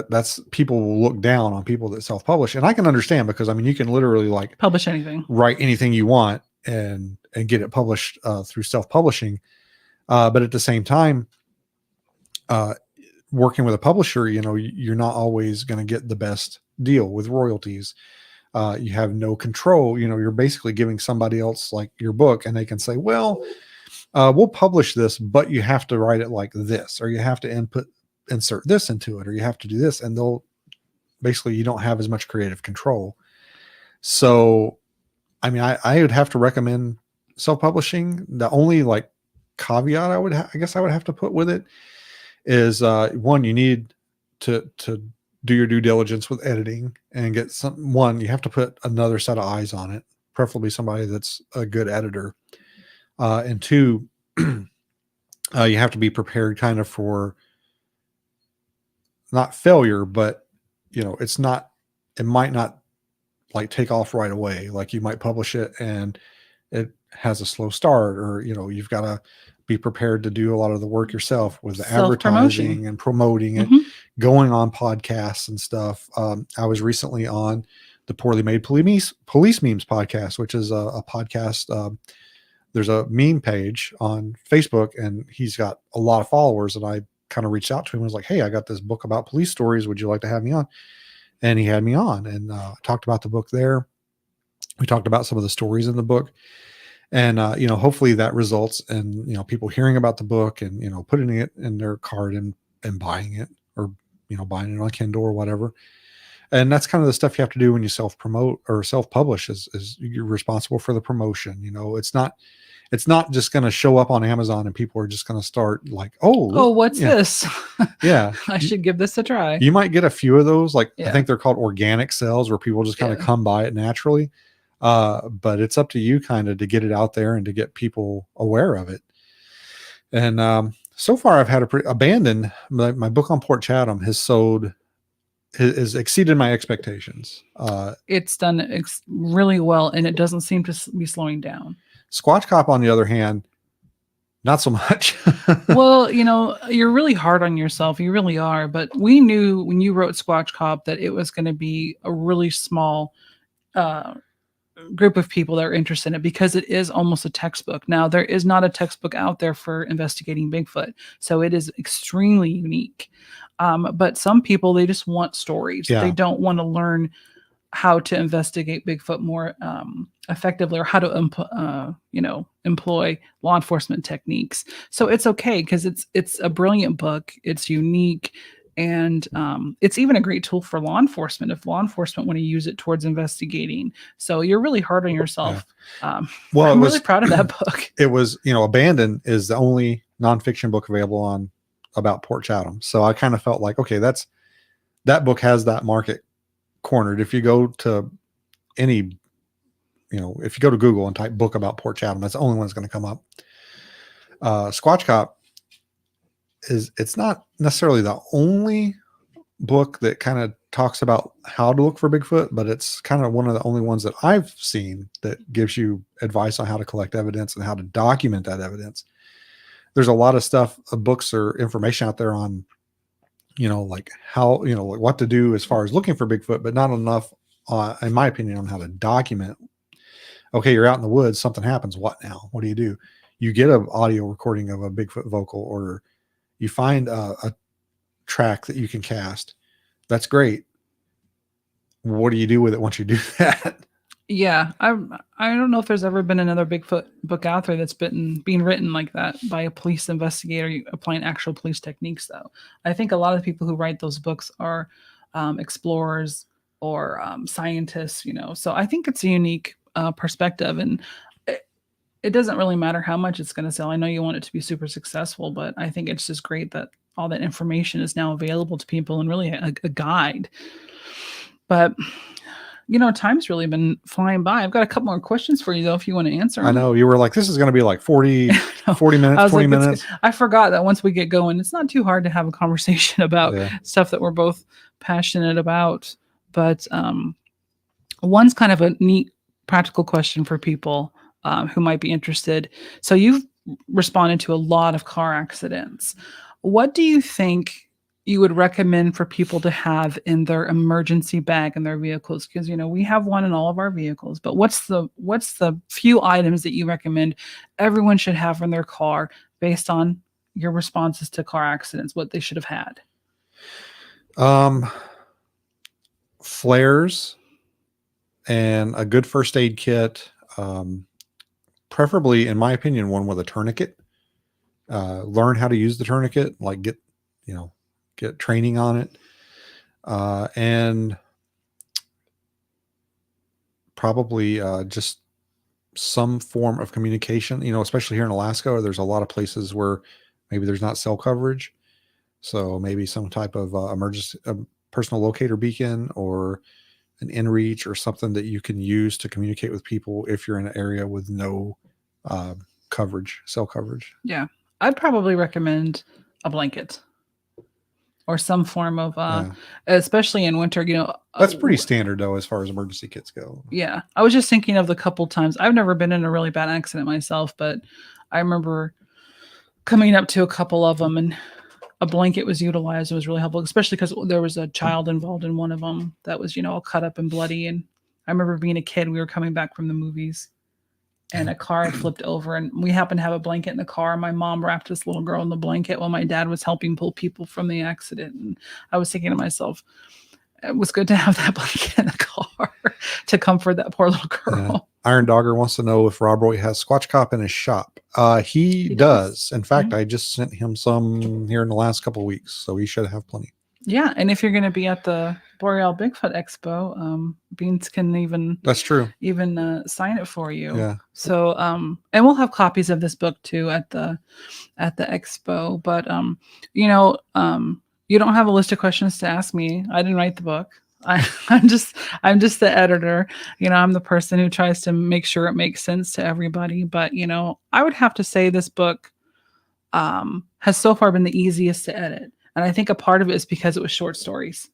that's people will look down on people that self-publish. And I can understand because, I mean, you can literally like Publish anything. write anything you want and get it published through self-publishing. But at the same time, working with a publisher, you're not always going to get the best deal with royalties. You have no control. You're basically giving somebody else like your book, and they can say, well, we'll publish this, but you have to write it like this, or you have to insert this into it, or you have to do this. And they'll basically, you don't have as much creative control. So, I mean, I would have to recommend self-publishing. The only like caveat I guess I would have to put with it is one, you need to do your due diligence with editing and get you have to put another set of eyes on it, preferably somebody that's a good editor. And two, you have to be prepared kind of for not failure, but it might not like take off right away. Like you might publish it and it has a slow start, or you've got to be prepared to do a lot of the work yourself with the advertising and promoting it, going on podcasts and stuff. I was recently on the Poorly Made Police Memes podcast, which is a podcast. There's a meme page on Facebook, and he's got a lot of followers. And I kind of reached out to him and was like, hey, I got this book about police stories. Would you like to have me on? And he had me on and talked about the book there. We talked about some of the stories in the book. And, hopefully that results in, people hearing about the book and, putting it in their cart and buying it, or, buying it on Kindle or whatever. And that's kind of the stuff you have to do when you self-promote or self-publish is you're responsible for the promotion. It's not just going to show up on Amazon and people are just going to start like, oh, what's this? Yeah. I should give this a try. You might get a few of those. Like, I think they're called organic sales, where people just kind of come by it naturally. But it's up to you kind of to get it out there and to get people aware of it. And so far I've had abandoned my book on Port Chatham has exceeded my expectations. It's done really well, and it doesn't seem to be slowing down. Squatch Cop, on the other hand, not so much. Well, you're really hard on yourself. You really are. But we knew when you wrote Squatch Cop that it was going to be a really small group of people that are interested in it, because it is almost a textbook. Now, there is not a textbook out there for investigating Bigfoot, so it is extremely unique. But some people, they just want stories. Yeah. They don't want to learn how to investigate Bigfoot more effectively, or how to employ law enforcement techniques. So it's okay, because it's a brilliant book. It's unique. And it's even a great tool for law enforcement if law enforcement want to use it towards investigating. So you're really hard on yourself. Well, I'm really proud of that book. It was, Abandon is the only nonfiction book available on about Port Chatham. So I kind of felt like, okay, that book has that market cornered. If you go to any, if you go to Google and type book about Port Chatham, that's the only one that's going to come up. Squatch Cop it's not necessarily the only book that kind of talks about how to look for Bigfoot, but it's kind of one of the only ones that I've seen that gives you advice on how to collect evidence and how to document that evidence. There's a lot of stuff, books or information out there on, like how, like what to do as far as looking for Bigfoot, but not enough, in my opinion, on how to document. Okay, you're out in the woods, something happens. What now? What do? You get an audio recording of a Bigfoot vocal, or you find a track that you can cast. That's great. What do you do with it once you do that? Yeah, I don't know if there's ever been another Bigfoot book out there that's being written like that by a police investigator applying actual police techniques, though. I think a lot of the people who write those books are explorers or scientists, So I think it's a unique perspective, and it doesn't really matter how much it's going to sell. I know you want it to be super successful, but I think it's just great that all that information is now available to people and really a guide. But time's really been flying by. I've got a couple more questions for you, though, if you want to answer them. I know you were like, this is going to be like 40 minutes, 20 minutes. I forgot that once we get going, it's not too hard to have a conversation about stuff that we're both passionate about. But one's kind of a neat practical question for people who might be interested. So you've responded to a lot of car accidents. What do you think you would recommend for people to have in their emergency bag in their vehicles? Because we have one in all of our vehicles, but what's the few items that you recommend everyone should have in their car based on your responses to car accidents, what they should have had? Flares and a good first aid kit, preferably, in my opinion, one with a tourniquet. Learn how to use the tourniquet, like get training on it, and probably just some form of communication, especially here in Alaska. There's a lot of places where maybe there's not cell coverage. So maybe some type of emergency personal locator beacon or an inReach or something that you can use to communicate with people if you're in an area with no cell coverage. Yeah. I'd probably recommend a blanket or some form of, especially in winter, that's pretty standard though, as far as emergency kits go. Yeah. I was just thinking of the couple times. I've never been in a really bad accident myself, but I remember coming up to a couple of them and a blanket was utilized. It was really helpful, especially because there was a child involved in one of them that was, all cut up and bloody. And I remember being a kid, we were coming back from the movies and a car had flipped over and we happened to have a blanket in the car. My mom wrapped this little girl in the blanket while my dad was helping pull people from the accident. And I was thinking to myself, it was good to have that blanket in the car to comfort that poor little girl. Yeah. Iron Dogger wants to know if Rob Roy has Squatch Cop in his shop. He does. In fact, I just sent him some here in the last couple of weeks, so he should have plenty. Yeah, and if you're going to be at the Boreal Bigfoot Expo, Beans can even sign it for you. Yeah. So and we'll have copies of this book too at the expo. But you don't have a list of questions to ask me. I didn't write the book. I'm just the editor. I'm the person who tries to make sure it makes sense to everybody. But I would have to say this book has so far been the easiest to edit. And I think a part of it is because it was short stories.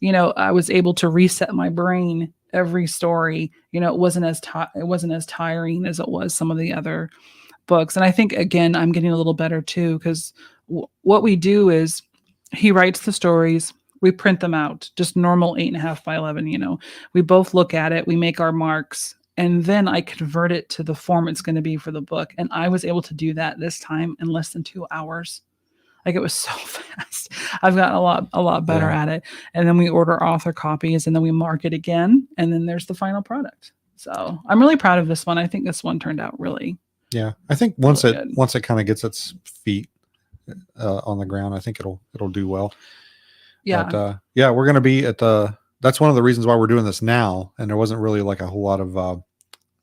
I was able to reset my brain every story. It wasn't as tiring as it was some of the other books. And I think, again, I'm getting a little better too, because what we do is he writes the stories, we print them out, just normal 8.5 by 11. We both look at it, we make our marks, and then I convert it to the form it's going to be for the book. And I was able to do that this time in less than 2 hours. Like, it was so fast. I've gotten a lot better at it. And then we order author copies and then we mark it again. And then there's the final product. So I'm really proud of this one. I think this one turned out really. Yeah. I think once it kind of gets its feet on the ground, I think it'll do well. Yeah. But yeah, we're going to be at the. That's one of the reasons why we're doing this now, and there wasn't really like a whole lot of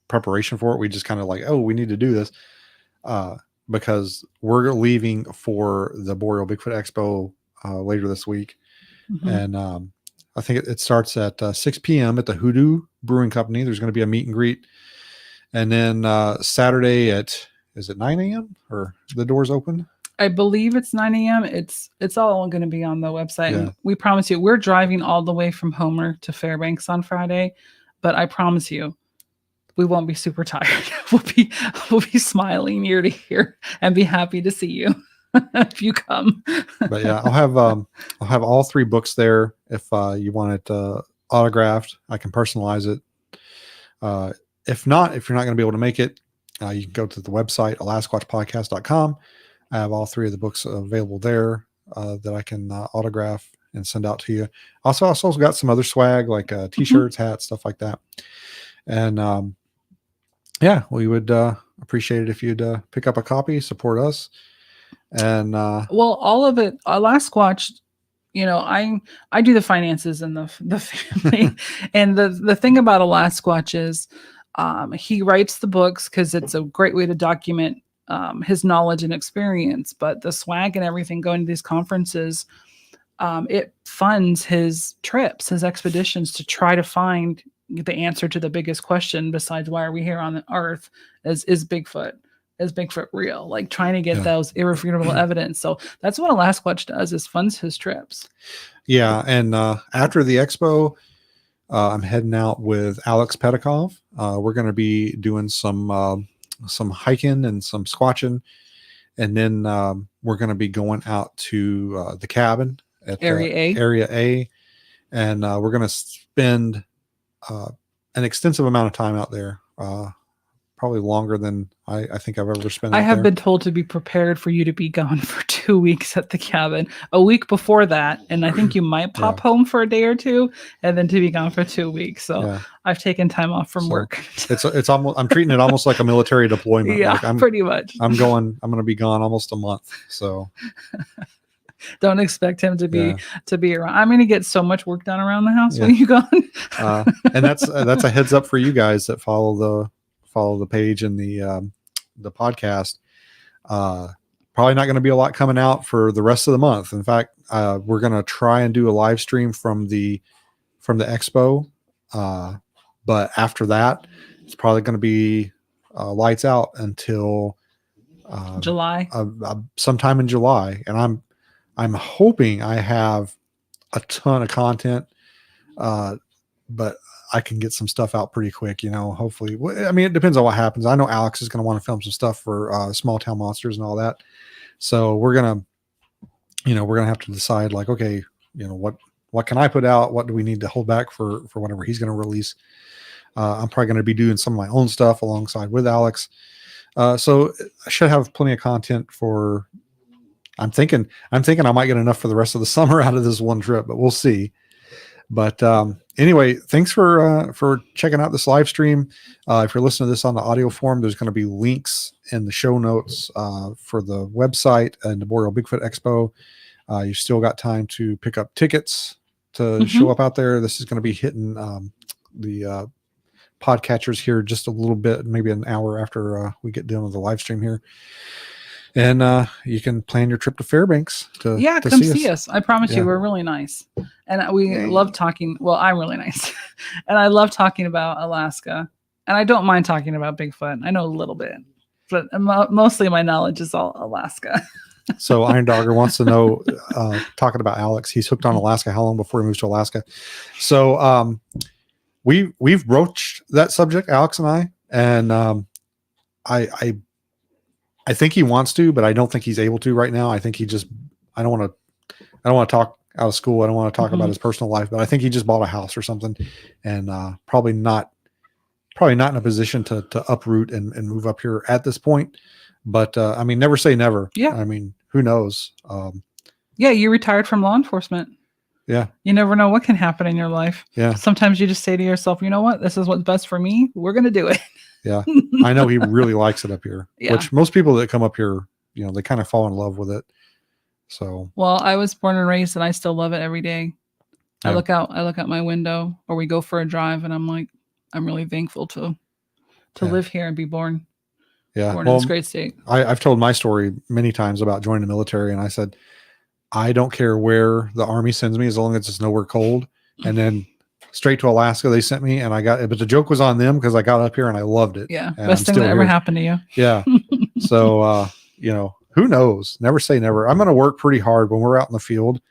preparation for it. We just kind of like, oh, we need to do this because we're leaving for the Boreal Bigfoot Expo later this week, and I think it starts at 6 p.m. at the Hoodoo Brewing Company. There's going to be a meet and greet, and then Saturday at is it 9 a.m. or the doors open? I believe it's 9 a.m. It's all going to be on the website. Yeah. And we promise you, we're driving all the way from Homer to Fairbanks on Friday, but I promise you, we won't be super tired. We'll be smiling ear to ear and be happy to see you if you come. But yeah, I'll have all 3 books there. If you want it autographed, I can personalize it. If not, if you're not going to be able to make it, you can go to the website alasquatchpodcast.com. I have all 3 of the books available there that I can autograph and send out to you. Also got some other swag like t-shirts, hats, stuff like that. And yeah, we would appreciate it if you'd pick up a copy, support us. And well, all of it, Last Squatch, I do the finances and the family. And the thing about a Last Squatch is he writes the books because it's a great way to document his knowledge and experience, but the swag and everything going to these conferences, it funds his trips, his expeditions to try to find the answer to the biggest question besides why are we here on the earth is Bigfoot real, like trying to get those irrefutable evidence. So that's what a Last Squatch does, is funds his trips. Yeah. And after the expo, I'm heading out with Alex Pedikov. We're going to be doing some hiking and some squatching, and then we're going to be going out to the cabin at Area A, and we're going to spend an extensive amount of time out there, probably longer than I think I've ever spent. I have been told to be prepared for you to be gone for 2 weeks at the cabin, a week before that, and I think you might pop home for a day or two, and then to be gone for 2 weeks. So I've taken time off from work. It's almost, I'm treating it almost like a military deployment. Yeah, like pretty much. I'm going to be gone almost a month. So don't expect him to be around. I'm going to get so much work done around the house when you're gone. And that's a heads up for you guys that follow the page and the podcast. Probably not going to be a lot coming out for the rest of the month. In fact, we're going to try and do a live stream from the expo. But after that, it's probably going to be lights out until July, sometime in July. And I'm hoping I have a ton of content, but I can get some stuff out pretty quick, hopefully. I mean, it depends on what happens. I know Alex is going to want to film some stuff for Small Town Monsters and all that. So we're going to have to decide, like, okay, what can I put out? What do we need to hold back for whatever he's going to release? I'm probably going to be doing some of my own stuff alongside with Alex. So I should have plenty of content for, I'm thinking I might get enough for the rest of the summer out of this one trip, but we'll see. But anyway, thanks for checking out this live stream. If you're listening to this on the audio form, there's going to be links in the show notes for the website and the Boreal Bigfoot Expo. You've still got time to pick up tickets to show up out there. This is going to be hitting the podcatchers here just a little bit, maybe an hour after we get done with the live stream here. And you can plan your trip to Fairbanks to come see us. I promise you, we're really nice. And we love talking. Well, I'm really nice. And I love talking about Alaska. And I don't mind talking about Bigfoot. I know a little bit, but mostly my knowledge is all Alaska. So Iron Dogger wants to know, talking about Alex, he's hooked on Alaska. How long before he moves to Alaska? So we've broached that subject, Alex and I, and I think he wants to, but I don't think he's able to right now. I think I don't want to talk out of school. I don't want to talk about his personal life, but I think he just bought a house or something, and probably not in a position to uproot and move up here at this point. But I mean, never say never. Yeah. I mean, who knows? Yeah. You retired from law enforcement. Yeah. You never know what can happen in your life. Yeah. Sometimes you just say to yourself, you know what? This is what's best for me. We're going to do it. Yeah. I know he really likes it up here, which most people that come up here, they kind of fall in love with it. So Well, I was born and raised, and I still love it every day. I Yeah. look out my window, or we go for a drive, and I'm like, I'm really thankful to Yeah. live here and be born yeah. in Well, this great state. I've told my story many times about joining the military, and I said, I don't care where the Army sends me as long as it's nowhere cold. And then straight to Alaska, they sent me, and I got it. But the joke was on them because I got up here and I loved it. Yeah, And best I'm thing still that ever here. happened to you. Yeah. So, who knows? Never say never. I'm going to work pretty hard when we're out in the field.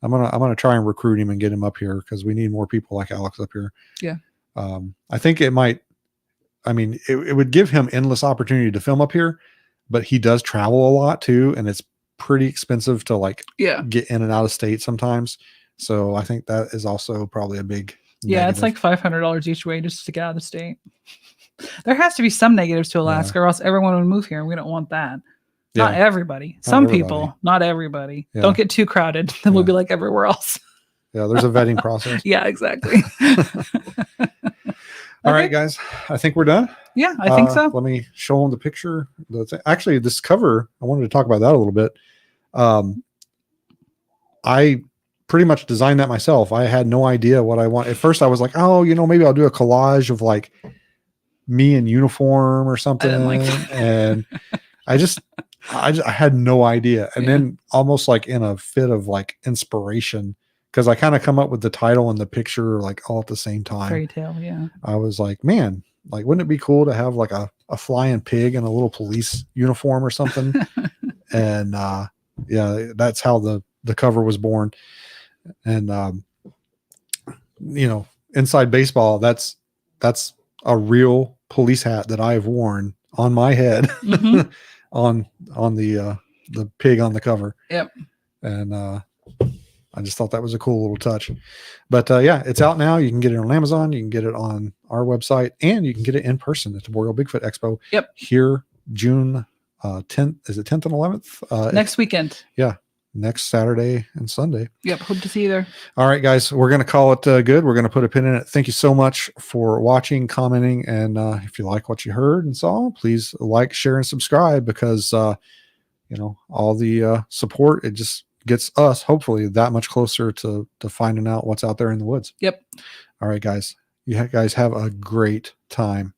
I'm going to try and recruit him and get him up here because we need more people like Alex up here. Yeah. I think it might, it would give him endless opportunity to film up here, but he does travel a lot too. And it's pretty expensive to like get in and out of state sometimes. So I think that is also probably a big negative. It's like $500 each way just to get out of the state. There has to be some negatives to Alaska or else everyone would move here. And we don't want that. Not everybody. Some people, not everybody. Yeah. Don't get too crowded. Then we'll be like everywhere else. Yeah, there's a vetting process. Yeah, exactly. All right, guys. I think we're done. Yeah, I think so. Let me show them the picture. Actually, this cover, I wanted to talk about that a little bit. I pretty much designed that myself. I had no idea what I want. At first, I was like, oh, maybe I'll do a collage of like me in uniform or something. And I had no idea. And then almost like in a fit of like inspiration, because I kind of come up with the title and the picture like all at the same time. Fairy tale, yeah. I was like, man, like, wouldn't it be cool to have like a flying pig in a little police uniform or something? And that's how the cover was born. And inside baseball, that's a real police hat that I've worn on my head. Mm-hmm. on the pig on the cover. Yep. And I just thought that was a cool little touch. But it's out now. You can get it on Amazon. You can get it on our website, and you can get it in person at the Boreal Bigfoot Expo. Yep. Here, June 10th. Is it 10th and 11th? Next weekend. Yeah. Next Saturday and Sunday. Yep. Hope to see you there. All right, guys. We're going to call it good. We're going to put a pin in it. Thank you so much for watching, commenting. And if you like what you heard and saw, please like, share, and subscribe because, all the support, it just gets us hopefully that much closer to finding out what's out there in the woods. Yep. All right, guys. You guys have a great time.